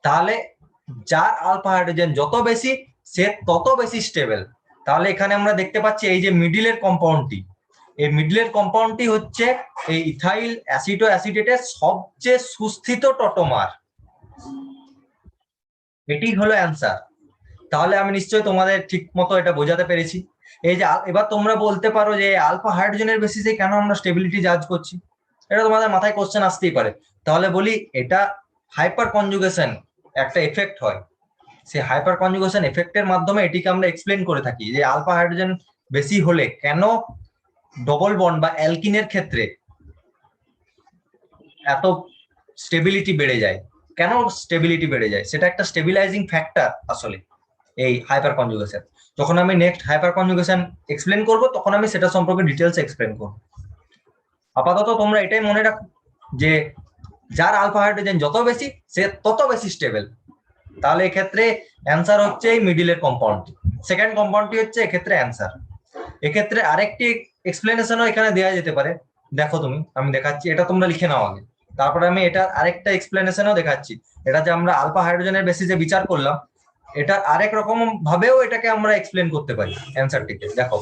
তাহলে যার আলফা হাইড্রোজেন যত বেশি, সে তত বেশি স্টেবল। তাহলে এখানে আমরা দেখতে পাচ্ছি এই যে মিডিলের কম্পাউন্ডটি, এই মিডিলের কম্পাউন্ডটি হচ্ছে এই ইথাইল অ্যাসিটো অ্যাসিটেটের সবচেয়ে সুস্থিত টটোমার, এটি হলো অ্যান্সার। তাহলে আমি নিশ্চয়ই তোমাদের ঠিক মতো এটা বোঝাতে পেরেছি। এই যে এবার তোমরা বলতে পারো যে আলফা হাইড্রোজেনের বেসিসে কেন আমরা স্টেবিলিটি জাজ করছি, এটা তোমাদের মাথায় কোশ্চেন আসতেই পারে। তাহলে বলি এটা হাইপার কনজুগেশন একটা এফেক্ট হয়, সেই হাইপার কনজুগেশন এফেক্টের মাধ্যমে এটিকে আমরা এক্সপ্লেন করে থাকি যে আলফা হাইড্রোজেন বেশি হলে কেন ডবল বন্ড বা অ্যালকিনের ক্ষেত্রে এত স্টেবিলিটি বেড়ে যায়, কেন স্টেবিলিটি বেড়ে যায়, সেটা একটা স্টেবিলাইজিং ফ্যাক্টর আসলে এই হাইপার কনজুগেশন। যখন আমি নেক্সট হাইপার কনজুগেশন এক্সপ্লেন করব, তখন আমি সেটা সম্পর্কে ডিটেলস এক্সপ্লেন করব। আপাতত তোমরা এটাই মনে রাখো যে যার আলফা হাইড্রোজেন যত বেশি, সে তত বেশি স্টেবল। তাহলে এক্ষেত্রে অ্যান্সার হচ্ছে এই মিডিলের কম্পাউন্ড। সেকেন্ড কম্পাউন্ডটি হচ্ছে এক্ষেত্রে অ্যান্সার। এক্ষেত্রে আরেকটি এক্সপ্লেনেশনও এখানে দেওয়া যেতে পারে। দেখো তুমি, আমি দেখাচ্ছি, এটা তোমরা লিখে নাও আগে, তারপরে আমি এটা আরেকটা এক্সপ্লেনেশনও দেখাচ্ছি। এটা যে আমরা আলফা হাইড্রোজেনের বেসিসে বিচার করলাম, এটা আরেক রকম ভাবেও এটাকে আমরা এক্সপ্লেন করতে পারি অ্যান্সারটিকে। দেখো,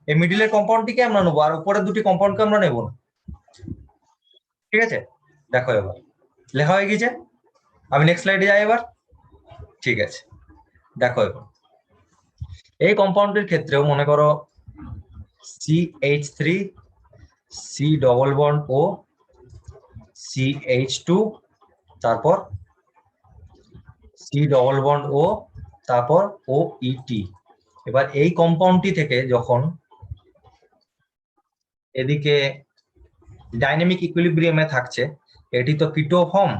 এই মিডিলের কম্পাউন্ডটিকে আমরা নেবো আর উপরের দুটি কম্পাউন্ডকে আমরা নেবো না, ঠিক আছে? দেখো এবার লেখা হয়ে গেছে, আমি নেক্সট স্লাইডে যাই এবার। ঠিক আছে, দেখো এবার এই কম্পাউন্ডের ক্ষেত্রেও মনে করো CH3 C double bond O CH2 তারপর C ডবল বন্ড O তারপর OET। এবার এই কম্পাউন্ডটি থেকে যখন এদিকে ডাইনামিক ইকুইলিব্রিয়ামে থাকছে, এটি তো কিটো ফর্ম,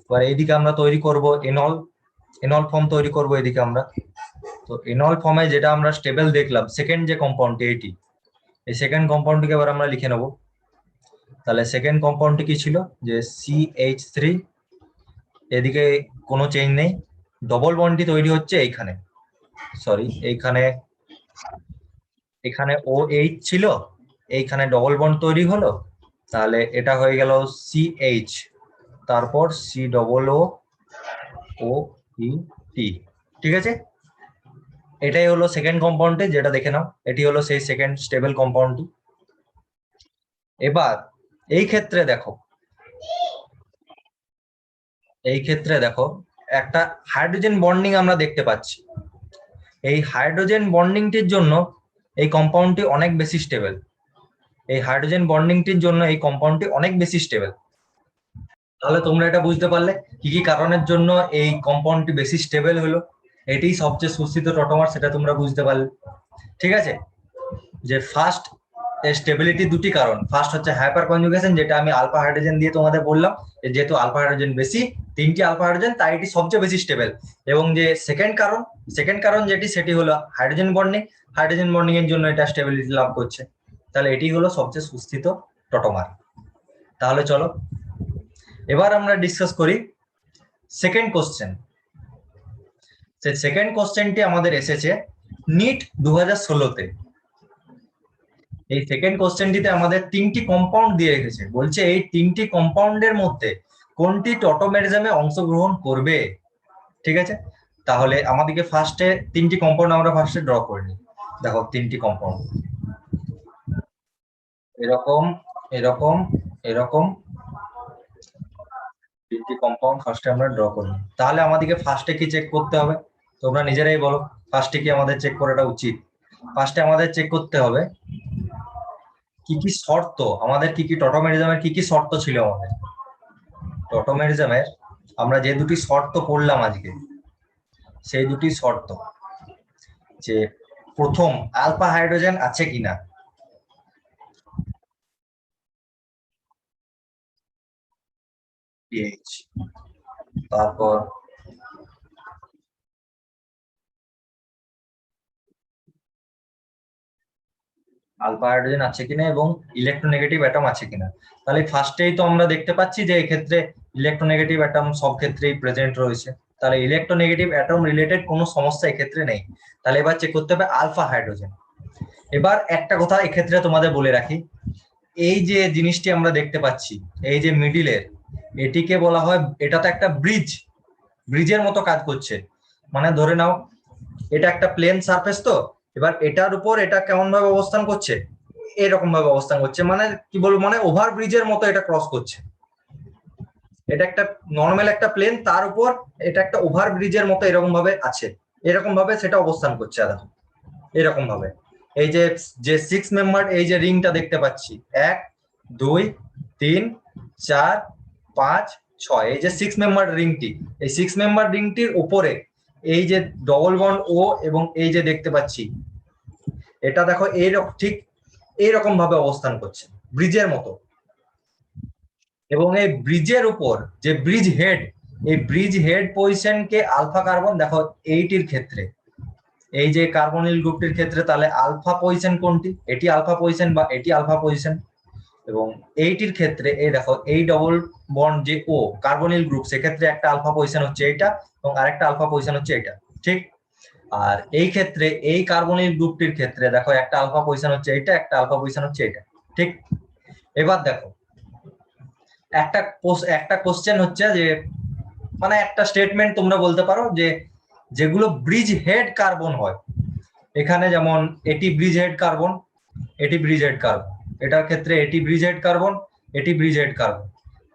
এবার এইদিকে আমরা তৈরি করব এনল ফর্ম তৈরি করব এদিকে আমরা। তো এনল ফর্মে যেটা আমরা স্টেবল দেখলাম, সেকেন্ড যে কম্পাউন্ডটি এটি, এই সেকেন্ড কম্পাউন্ডটিকে এবার আমরা লিখে নেব। তাহলে সেকেন্ড কম্পাউন্ডটি কি ছিল, যে CH3, এদিকে কোনো চেঞ্জ নেই, ডবল বন্ডটি তৈরি হচ্ছে এইখানে, সরি এইখানে, এখানে OH ছিল, এইখানে ডবল বন্ড তৈরি হলো, তাহলে এটা হয়ে গেল CH, তারপর C double O E T। ঠিক আছে, এটাই হলো সেকেন্ড কম্পাউন্ডে, যেটা দেখে নাও, এটি হলো সেই সেকেন্ড স্টেবল কম্পাউন্ডটি। এবার এই ক্ষেত্রে দেখো, এই ক্ষেত্রে দেখো একটা হাইড্রোজেন বন্ডিং আমরা দেখতে পাচ্ছি। এই হাইড্রোজেন বন্ডিংটির জন্য এই কম্পাউন্ডটি অনেক বেশি স্টেবল, এই হাইড্রোজেন বন্ডিংটির জন্য এই কম্পাউন্ডটি অনেক বেশি স্টেবল। তাহলে তোমরা এটা বুঝতে পারলে কি কি কারণের জন্য এই কম্পাউন্ডটি বেশি স্টেবল হলো, এটি সবচেয়ে সুস্থিত টটোমার, সেটা তোমরা বুঝতে পারলে। ঠিক আছে, যে ফার্স্ট স্টেবিলিটি দুটি কারণ, ফার্স্ট হচ্ছে হাইপার কনজুগেশন, যেটা আমি আলফা হাইড্রোজেন দিয়ে তোমাদের বললাম, যেহেতু আলফা হাইড্রোজেন বেশি, তিনটি আলফা হাইড্রোজেন, তাই এটি সবচেয়ে বেশি স্টেবল। এবং যে সেকেন্ড কারণ যেটি, সেটি হলো হাইড্রোজেন বন্ডিং, হাইড্রোজেন বন্ডিং এর জন্য এটা স্টেবিলিটি লাভ করছে। তাহলে এটি হলো সবচেয়ে সুস্থিত টটোমার। তাহলে চলো এবার আমরা ডিসকাস করি সেকেন্ড কোশ্চেন। সেকেন্ড কোশ্চেনটি আমাদের এসেছে নিট 2016-তে। এই সেকেন্ড কোশ্চেনটিতে আমাদের তিনটি কম্পাউন্ড দিয়ে রেখেছে, বলছে এই তিনটি কম্পাউন্ডের মধ্যে কোনটি টটোমেরিজমে অংশগ্রহণ করবে। ঠিক আছে, তাহলে আমাদেরকে ফার্স্টে তিনটি কম্পাউন্ড আমরা ফার্স্টে ড্র করে নিই। দেখো তিনটি কম্পাউন্ড এরকম এরকম এরকম, তিনটি কম্পাউন্ড ফার্স্টে আমরা ড্র করি। তাহলে আমাদেরকে ফার্স্টে কি চেক করতে হবে, তোমরা নিজেরাই বলো, ফার্স্টে কি আমাদের চেক করাটা উচিত? ফার্স্টে আমাদের চেক করতে হবে কি কি শর্ত, আমাদের কি কি টটোমেরিজমের কি কি শর্ত ছিল আমাদের টটোমেরিজমের। আমরা যে দুটি শর্ত পড়লাম আজকে, সেই দুটি শর্ত, যে প্রথম আলফা হাইড্রোজেন আছে কিনা, পিএইচ, তারপর আলফা হাইড্রোজেন আছে কিনা এবং ইলেকট্রোনেগেটিভ অ্যাটম আছে কিনা। তাহলে ফার্স্টেই তো আমরা দেখতে পাচ্ছি যে এই ক্ষেত্রে ইলেকট্রোনেগেটিভ অ্যাটম সব ক্ষেত্রেই প্রেজেন্ট রয়েছে, তাহলে ইলেকট্রোনেগেটিভ অ্যাটম রিলেটেড কোনো সমস্যা এক্ষেত্রে নেই। তাহলে এবার চেক করতে হবে আলফা হাইড্রোজেন। এবার একটা কথা এক্ষেত্রে তোমাদের বলে রাখি, এই যে জিনিসটি আমরা দেখতে পাচ্ছি, এই যে মিডিলের, এটিকে বলা হয়, এটা তো একটা ব্রিজের মতো কাজ করছে। মানে ধরে নাও এটা একটা প্লেন সারফেস, তো এবার এটার উপর এটা কেমন ভাবে অবস্থান করছে, এরকম ভাবে অবস্থান করছে, মানে কি বলবো, মানে ওভার ব্রিজের মতো এটা ক্রস করছে। এটা একটা নর্মাল একটা প্লেন, তার উপর এটা একটা ওভার ব্রিজের মতো এরকম ভাবে আছে, এরকম ভাবে সেটা অবস্থান করছে দাদা, এরকম ভাবে। এই যে যে 6 মেম্বার এই যে রিংটা দেখতে পাচ্ছি, 1 2 3 4 5 6, এই যে 6 মেম্বার রিংটি, এই 6 মেম্বার রিংটির উপরে এই যে ডবল বন্ড ও, এবং এই যে দেখতে পাচ্ছি এটা, দেখো এই ঠিক এইরকম ভাবে অবস্থান করছে ব্রিজের মতো। এবং এই ব্রিজের উপর যে ব্রিজ হেড পজিশনকে আলফা কার্বন, দেখো এইটির ক্ষেত্রে, এই যে কার্বনিল গ্রুপটির ক্ষেত্রে, তাহলে আলফা পজিশন কোনটি, এটি আলফা পজিশন বা এটি আলফা পজিশন। এবং এইটির ক্ষেত্রে এই দেখো এই ডবল বন্ড যে ও কার্বনিল গ্রুপ, সেক্ষেত্রে একটা আলফা পজিশন হচ্ছে এইটা এবং আরেকটা আলফা পজিশন হচ্ছে এটা। ঠিক, আর এই ক্ষেত্রে এই কার্বনিল গ্রুপটির ক্ষেত্রে দেখো একটা আলফা পজিশন হচ্ছে এটা, একটা আলফা পজিশন হচ্ছে এটা, ঠিক। এবার দেখো একটা কোশ্চেন হচ্ছে যে মানে একটা স্টেটমেন্ট তোমরা বলতে পারো যে যেগুলো ব্রিজ হেড কার্বন হয়, এখানে যেমন এটি ব্রিজ হেড কার্বন, এটি ব্রিজ হেড কার্বন, এটার ক্ষেত্রে এটি ব্রিজ হেড কার্বন, এটি ব্রিজ হেড কার্বন,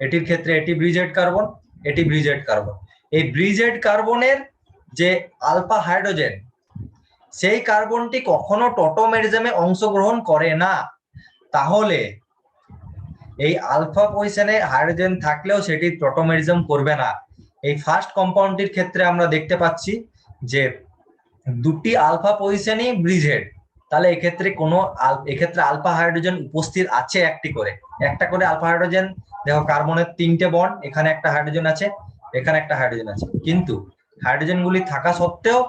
এটির ক্ষেত্রে এটি ব্রিজ হেড কার্বন, এটি ব্রিজ হেড কার্বন। এই ব্রিজ হেড কার্বনের যে আলফা হাইড্রোজেন, সেই কার্বনটি কখনো টটোমেরিজমে অংশগ্রহণ করে না। তাহলে এই আলফা পজিশনে হাইড্রোজেন থাকলেও সেটি টটোমেরিজম করবে না। এই ফার্স্ট কম্পাউন্ডটির ক্ষেত্রে আমরা দেখতে পাচ্ছি যে দুটি আলফা পজিশনই ব্রিজ হেড, তাহলে এক্ষেত্রে এক্ষেত্রে আলফা হাইড্রোজেন উপস্থিত আছে একটি করে, একটা করে আলফা হাইড্রোজেন। দেখো কার্বনের 3টে বন্ড, এখানে একটা হাইড্রোজেন আছে, এখানে একটা হাইড্রোজেন আছে, কিন্তু হাইড্রোজেন গুলি থাকা সত্ত্বেও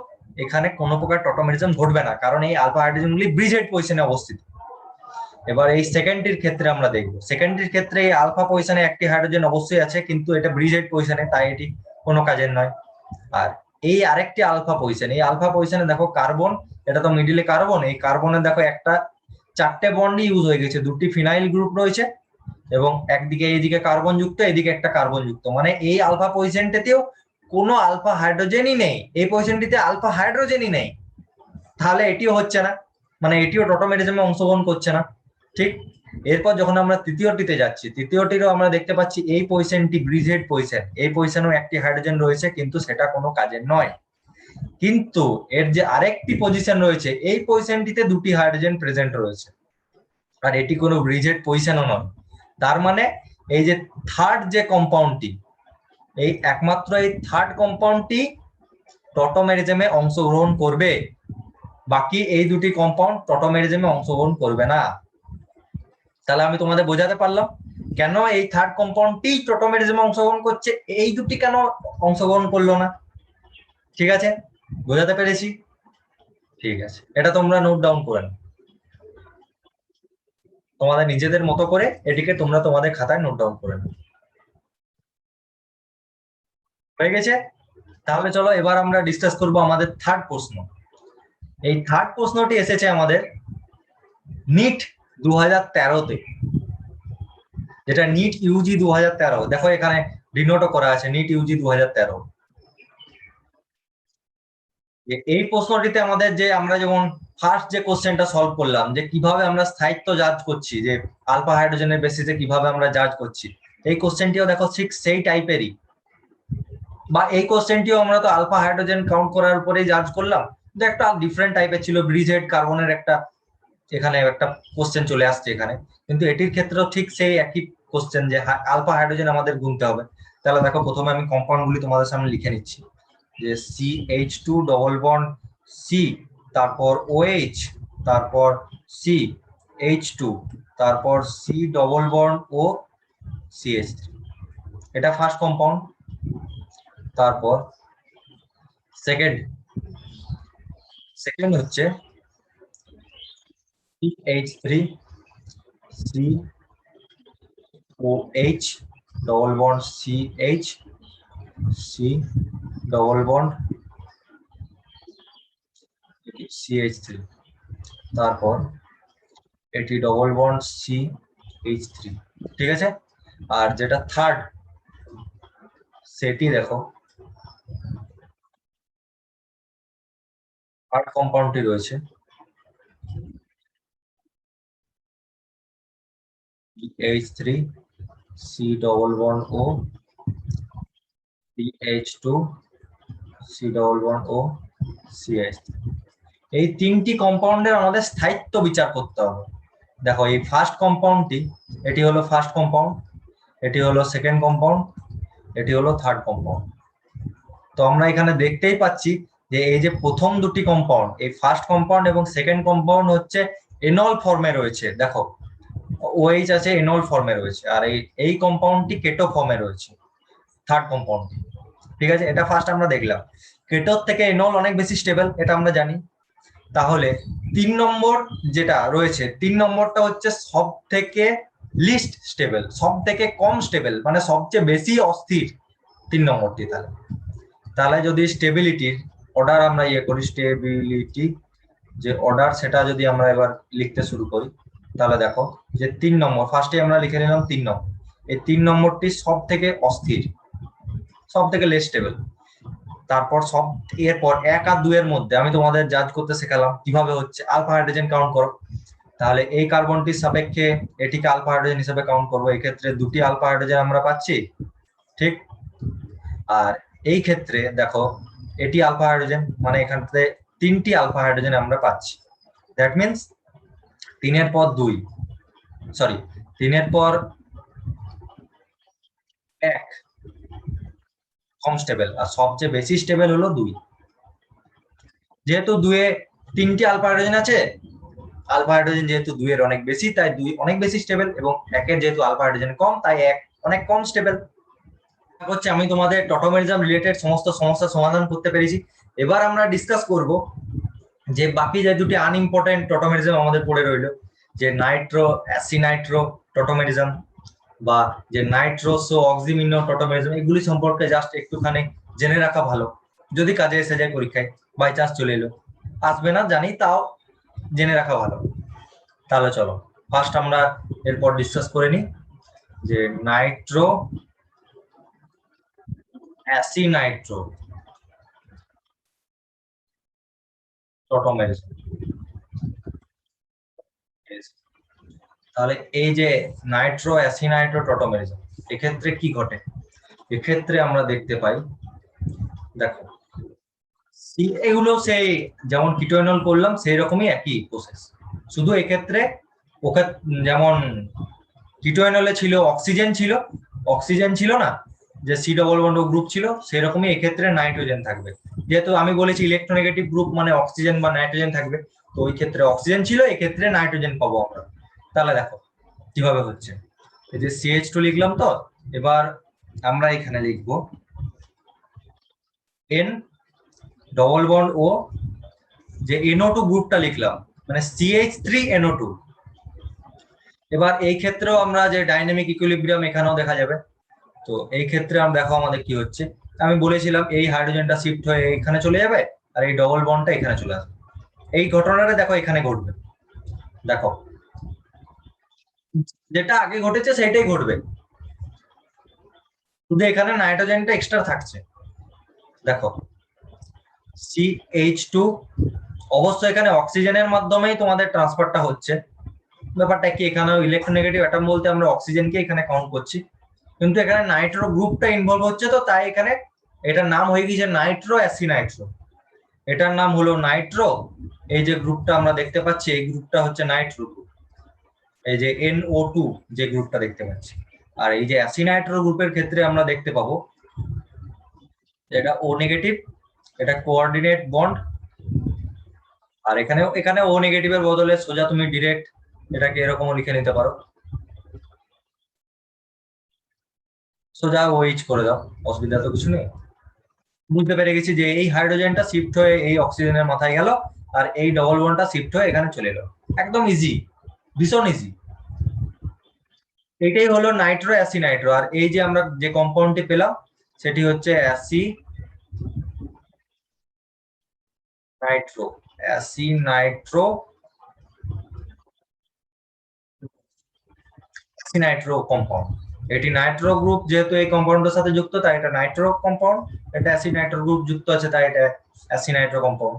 এখানে কোনো প্রকার টটোমেরিজম ঘটবে না, কারণ এই আলফা হাইড্রোজেন গুলি ব্রিজ হেড পজিশনে অবস্থিত। এবার এই সেকেন্ডটির ক্ষেত্রে আমরা দেখবো, সেকেন্ডটির ক্ষেত্রে এই আলফা পজিশনে একটি হাইড্রোজেন অবশ্যই আছে, কিন্তু এটা ব্রিজ হেড পজিশনে, তাই এটি কোনো কাজের নয়। আর এই আরেকটি আলফা পজিশন, এই আলফা পজিশনে দেখো কার্বন, এটা তো মিডিলে কার্বন, এই কার্বনে দেখো একটা 4টে বন্ডই ইউজ হয়ে গেছে, দুটি ফিনাইল গ্রুপ রয়েছে এবং একদিকে এইদিকে কার্বন যুক্ত, এদিকে একটা কার্বন যুক্ত, মানে এই আলফা পজিশনটাতেও কোনো আলফা হাইড্রোজেনই নেই, এই পজিশনটিতে আলফা হাইড্রোজেনই নেই, তাহলে এটিও হচ্ছে না, মানে এটিও টটোমেরিজমে অংশগ্রহণ করছে না, ঠিক। এরপর যখন আমরা তৃতীয়টিতে যাচ্ছি, তৃতীয়টিরও আমরা দেখতে পাচ্ছি এই পজিশনটি ব্রিজ হেড পজিশন, এই পজিশনেও একটি হাইড্রোজেন রয়েছে, কিন্তু সেটা কোনো কাজের নয়। কিন্তু এর যে আরেকটি পজিশন রয়েছে, এই পজিশনটিতে দুটি হাইড্রোজেন প্রেজেন্ট রয়েছে, আর এটি কোনো ব্রিজ হেড পজিশনও নয়। তার মানে এই যে থার্ড যে কম্পাউন্ডটি, এই একমাত্র এই থার্ড কম্পাউন্ডটি টটোমেরিজমে অংশগ্রহণ করবে, বাকি এই দুটি কম্পাউন্ড টটোমেরিজমে অংশগ্রহণ করবে না। তাহলে আমি তোমাদের বোঝাতে পারলাম কেন এই থার্ড কম্পাউন্ডটি টটোমেরিজমে অংশগ্রহণ করছে, এই দুটি কেন অংশগ্রহণ করলো না। ঠিক আছে, বোঝাতে পেরেছি? ঠিক আছে, এটা তোমরা নোট ডাউন করে নাও, তোমাদের নিজেদের মতো করে এটিকে তোমরা তোমাদের খাতায় নোট ডাউন করে নাও। হয়ে গেছে? তাহলে চলো এবার আমরা ডিসকাস করব আমাদের থার্ড প্রশ্ন। এই থার্ড প্রশ্নটি এসেছে আমাদের নিট 2013-তে, যেটা নিট ইউজি 2013। দেখো এখানে ডিনোটও করা আছে নিট ইউজি 2013। এই প্রশ্নটিতে আমাদের যে আমরা যেমন ফার্স্ট যে কোশ্চেনটা সলভ করলাম, যে কিভাবে আমরা স্থায়িত্ব জাজ করছি, যে আলফা হাইড্রোজেনের বেসিসে কিভাবে আমরা জাজ করছি, এই কোশ্চেনটিও দেখো ঠিক সেই টাইপেরই, বা এই কোশ্চেনটিও আমরা তো আলফা হাইড্রোজেন কাউন্ট করার উপরেই জাজ করলাম, কিন্তু একটা ডিফারেন্ট টাইপের ছিল, ব্রিজ হেড কার্বনের একটা এখানে একটা কোশ্চেন চলে আসছে এখানে, কিন্তু এটির ক্ষেত্রেও ঠিক সেই একই কোশ্চেন যে আলফা হাইড্রোজেন আমাদের গুনতে হবে। তাহলে দেখো প্রথমে আমি কম্পাউন্ড গুলি তোমাদের সামনে লিখে নিচ্ছি, যে CH2 ডবল বন্ড সি, তারপর OH, তারপর CH2, তারপর C ডবল বন্ড ও CH3, এটা ফার্স্ট কম্পাউন্ড। তারপর সেকেন্ড হচ্ছে CH3 COH double bond CH, C double bond CH3, তারপর এটি ডবল বন্ড CH3। ঠিক আছে, আর যেটা থার্ড সেটি দেখো, থার্ড কম্পাউন্ডটি রয়েছে H3 C double bond O CH2 C double bond O CH3। এই তিনটি কম্পাউন্ডের আমাদের স্থায়িত্ব বিচার করতে হবে। দেখো এই ফার্স্ট কম্পাউন্ডটি, এটি হলো ফার্স্ট কম্পাউন্ড, এটি হলো সেকেন্ড কম্পাউন্ড, এটি হলো থার্ড কম্পাউন্ড। তো আমরা এখানে দেখতেই পাচ্ছি যে এই যে প্রথম দুটি কম্পাউন্ড, এই ফার্স্ট কম্পাউন্ড এবং সেকেন্ড কম্পাউন্ড হচ্ছে এনল ফর্মে রয়েছে, দেখো OH আছে এনল ফর্মে রয়েছে, আর এই কম্পাউন্ডটি কেটো ফর্মে রয়েছে, থার্ড কম্পাউন্ড। ঠিক আছে, এটা ফার্স্ট আমরা দেখলাম, কেটোর থেকে এনল অনেক বেশি স্টেবল, এটা আমরা জানি। তাহলে 3 নম্বর যেটা রয়েছে, 3 নম্বরটা হচ্ছে সব থেকে লিস্ট স্টেবল, সব থেকে কম স্টেবল, মানে সবচেয়ে বেশি অস্থির 3 নম্বরটি। তাহলে যদি স্টেবিলিটির অর্ডার আমরা ইয়ে করি, স্টেবিলিটি যে অর্ডার, সেটা যদি আমরা এবার লিখতে শুরু করি, তাহলে দেখো যে 3 নম্বর, ফার্স্টে আমরা লিখে নিলাম 3 নম্বর। এই 3 নম্বরটি সব থেকে অস্থির, সব থেকে লেস স্টেবল। তারপর সব এরপর 1 আর 2 এর মধ্যে আমি তোমাদের জাজ করতে শেখালাম কিভাবে হচ্ছে। আলফা হাইড্রোজেন কাউন্ট করো, তাহলে এই কার্বনটির সাপেক্ষে এটিকে আলফা হাইড্রোজেন হিসেবে কাউন্ট করবো। এই ক্ষেত্রে 2টি আলফা হাইড্রোজেন আমরা পাচ্ছি, ঠিক। আর এই ক্ষেত্রে দেখো এটি আলফা হাইড্রোজেন, মানে এখান থেকে 3টি আলফা হাইড্রোজেন আমরা পাচ্ছি। দ্যাট মিনস 3 এর পর 2, সরি 3 এর পর 1 কম স্টেবল, আর সবচেয়ে বেশি স্টেবল হলো 2। যেহেতু 2 এ 3টি আলফা হাইড্রোজেন আছে, আলফা হাইড্রোজেন যেহেতু 2 এর অনেক বেশি, তাই 2 অনেক বেশি স্টেবল, এবং 1 এর যেহেতু আলফা হাইড্রোজেন কম, তাই 1 অনেক কম স্টেবল। হচ্ছে আমি তোমাদের টটোমেরিজম রিলেটেড সমস্ত সমস্যার সমাধান করতে পেরেছি। এবার আমরা ডিসকাস করব যে বাকি যে দুটি আনইম্পর্টেন্ট টটোমেরিজম আমাদের পড়ে রইল, যে নাইট্রো অ্যাসিনাইট্রো টটোমেরিজম বা যে নাইট্রোসো অক্সিমিনো টটোমেরিজম, এগুলি সম্পর্কে জাস্ট একটুখানি জেনে রাখা ভালো, যদি কাজে এসে যায় পরীক্ষায়, বাই চান্স চলে এলো। আসবে না জানি, তাও জেনে রাখা ভালো। তাহলে চলো ফার্স্ট আমরা এরপর ডিসকাস করে নিই যে নাইট্রো অ্যাসিনাইট্রো টটোমেরিজম। তাহলে এই যে নাইট্রো অ্যাসিনাইট্রো টটোমেরিজম, এক্ষেত্রে কি ঘটে? এক্ষেত্রে আমরা দেখতে পাই, দেখো এগুলো সেই যেমন কিটোএনল করলাম সেই রকমই একই প্রসেস, শুধু এক্ষেত্রে ওকে যেমন কিটোএনলে ছিল অক্সিজেন ছিল না, যে সি ডবল বন্ড গ্রুপ ছিল, সেরকমই এক্ষেত্রে নাইট্রোজেন থাকবে। যেহেতু আমি বলেছি ইলেকট্রোনেগেটিভ গ্রুপ মানে অক্সিজেন বা নাইট্রোজেন থাকবে, তো ওই ক্ষেত্রে অক্সিজেন ছিল, এক্ষেত্রে নাইট্রোজেন পাবো আমরা। তাহলে দেখো কিভাবে হচ্ছে, এই যে CH2 লিখলাম, তো এবার আমরা এখানে লিখবো N ডবল বন্ড ও, যে NO2 গ্রুপটা লিখলাম মানে CH3NO2। এবার এই ক্ষেত্রেও আমরা যে ডাইনামিক ইকুইলিব্রিয়াম এখানেও দেখা যাবে, তো এই ক্ষেত্রে আমরা দেখো আমাদের কি হচ্ছে, আমি বলেছিলাম এই হাইড্রোজেনটা শিফট হয়ে এখানে চলে যাবে, আর এই ডবল বন্ডটা এখানে চলে আসবে। এই ঘটনাটা দেখো এখানে ঘটবে, দেখো যেটা আগে ঘটেছে সেটাই ঘটবে, শুধু এখানে নাইট্রোজেনটা এক্সট্রা থাকছে। দেখো CH2, অবশ্যই এখানে অক্সিজেনের মাধ্যমেই তোমাদের ট্রান্সফারটা হচ্ছে। ব্যাপারটা কি, এখানেও ইলেকট্রোনেগেটিভ অ্যাটম বলতে আমরা অক্সিজেনকে এখানে কাউন্ট করছি, কিন্তু এখানে নাইট্রো গ্রুপটা ইনভলভ হচ্ছে, তো তাই এখানে এটার নাম হয়ে গিয়েছে নাইট্রো অ্যাসিনাইট্রো। এটার নাম হলো নাইট্রো, এই যে গ্রুপটা আমরা দেখতে পাচ্ছি এই গ্রুপটা হচ্ছে নাইট্রো গ্রুপ, এই যে NO2 যে গ্রুপটা দেখতে পাচ্ছি। আর এই যে অ্যাসিনাইট্রো গ্রুপের ক্ষেত্রে আমরা দেখতে পাবো এটা O নেগেটিভ, এটা কোঅর্ডিনেট বন্ড, আর এখানে O নেগেটিভের বদলে সোজা তুমি ডিরেক্ট এটাকে এরকমও লিখে নিতে পারো, সোজা OH করে দাও, অসুবিধা তো কিছু নেই। বুঝতে পেরে গেছি যে এই হাইড্রোজেনটা শিফট হয়ে এই অক্সিজেনের মাথায় গেল, আর এই ডবল বন্ডটা শিফট হয়ে এখানে চলে এলো, একদম ইজি, ভীষণ ইজি। এটাই হলো নাইট্রো অ্যাসিনাইট্রো। আর এই যে আমরা যে কম্পাউন্ডটি পেলাম সেটি হচ্ছে অ্যাসিনাইট্রো কম্পাউন্ড। এটি নাইট্রো গ্রুপ যেহেতু এই কম্পাউন্ডের সাথে যুক্ত, তাই এটা নাইট্রো কম্পাউন্ড। এটা অ্যাসিনাইট্রো গ্রুপ যুক্ত আছে, তাই এটা অ্যাসিনাইট্রো কম্পাউন্ড।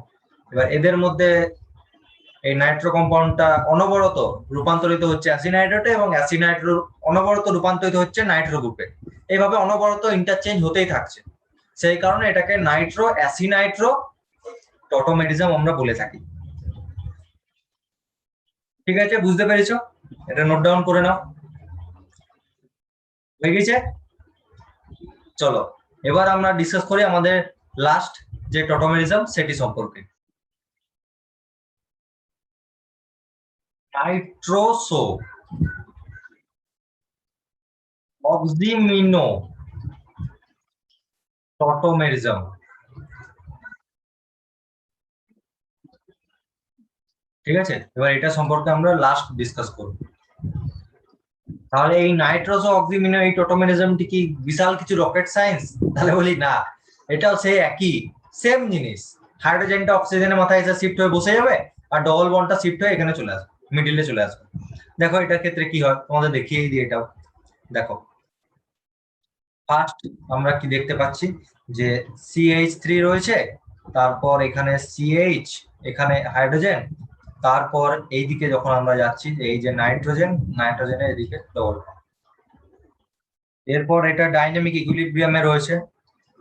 এবার এদের মধ্যে এই নাইট্রো কম্পাউন্ডটা অনবরত রূপান্তরিত হচ্ছে অ্যাসিনাইট্রোতে, এবং অ্যাসিনাইট্রো অনবরত রূপান্তরিত হচ্ছে নাইট্রো গ্রুপে। এইভাবে অনবরত ইন্টারচেঞ্জ হতেই থাকছে, সেই কারণে এটাকে নাইট্রো অ্যাসিনাইট্রো টটোমেরিজম আমরা বলে থাকি। ঠিক আছে, বুঝতে পেরেছো? এটা নোট ডাউন করে নাও, হয়ে গেছে। চলো এবার আমরা ডিসকাস করি আমাদের লাস্ট যে টটোমেরিজম সেটি সম্পর্কে। Nitroso oximino টটোমেরিজম। ঠিক আছে, এবার এটা সম্পর্কে আমরা লাস্ট ডিসকাস করব। তাহলে এই নাইট্রোসো অক্সিমিনো এই টোটোমেরিজমটি কি বিশাল কিছু রকেট সায়েন্স? তাহলে বলি না, এটাও সেই একই সেম জিনিস, হাইড্রোজেনটা অক্সিজেনের মাথায় এসে শিফট হয়ে বসে যাবে, আর ডবল বন্ডটা শিফট হয়ে এখানে চলে আসবে, মিডিলে চলে আসবে। দেখো এটার ক্ষেত্রে কি হয় তোমাদের দেখিয়ে দিই এটাও। দেখো ফার্স্ট আমরা কি দেখতে পাচ্ছি যে CH3 রয়েছে, তারপর এখানে CH, এখানে হাইড্রোজেন, তারপর এইদিকে যখন আমরা যাচ্ছি এই যে নাইট্রোজেন, নাইট্রোজেনের এদিকে ডবল। এরপর এটা ডাইনামিক ইকুইলিব্রিয়ামে রয়েছে,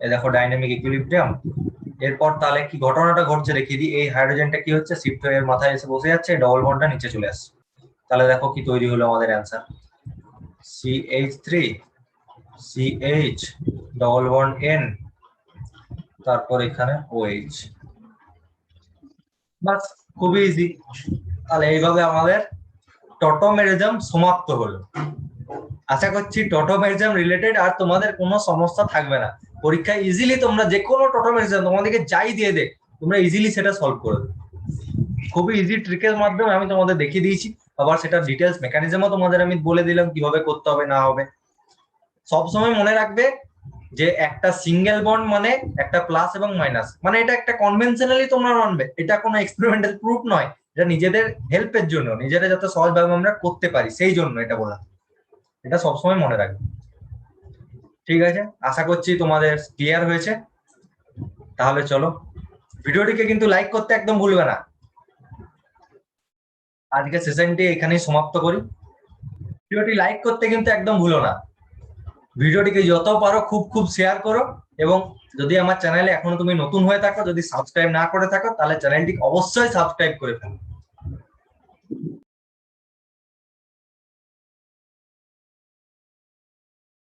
এই দেখো ডাইনামিক ইকুইলিব্রিয়াম। এরপর তাহলে কি ঘটনাটা ঘটছে দেখিয়ে দিই, এই হাইড্রোজেনটা কি হচ্ছে শিফট হয়ে এর মাথায় এসে বসে যাচ্ছে, ডবল বন্ডটা নিচে চলে আসছে। তাহলে দেখো কি তৈরি হলো আমাদের answer, CH3 CH double bond N, তারপর এখানে OH। বাস, খুবই ইজি। তাহলে এইভাবে আমাদের টটোমেরিজম সমাপ্ত হলো। আশা করছি টটোমেরিজম রিলেটেড আর তোমাদের কোনো সমস্যা থাকবে না। পরীক্ষায় ইজিলি তোমরা যে কোনো টটোমেরিজম তোমাদেরকে যাই দিয়ে দে, তোমরা ইজিলি সেটা সলভ করে দেবে। খুবই ইজি ট্রিকের মাধ্যমে আমি তোমাদের দেখিয়ে দিয়েছি, আবার সেটা ডিটেলস মেকানিজমও তোমাদের আমি বলে দিলাম কিভাবে করতে হবে না হবে। সবসময় মনে রাখবে যে একটা সিঙ্গেল বন্ড মানে একটা প্লাস এবং মাইনাস, মানে এটা একটা কনভেনশনালি তোমরা মানবে, এটা কোনো এক্সপেরিমেন্টাল প্রুফ নয়, এটা নিজেদের হেল্পের জন্য, নিজেরা যাতে সহজভাবে আমরা করতে পারি সেই জন্য এটা বলা, এটা সবসময় মনে রাখবে। ঠিক আছে, আশা করছি তোমাদের ক্লিয়ার হয়েছে। তাহলে চলো ভিডিওটিকে কিন্তু লাইক করতে একদম ভুলবে না। আজকে সেশনটি এখানেই সমাপ্ত করি। ভিডিওটি লাইক করতে কিন্তু একদম ভুলো না। ভিডিওটিকে যত পারো খুব খুব শেয়ার করো, এবং যদি আমার চ্যানেলে এখনো তুমি নতুন হয়ে থাকো, যদি সাবস্ক্রাইব না করে থাকো, তাহলে চ্যানেলটি অবশ্যই সাবস্ক্রাইব করে ফেলো।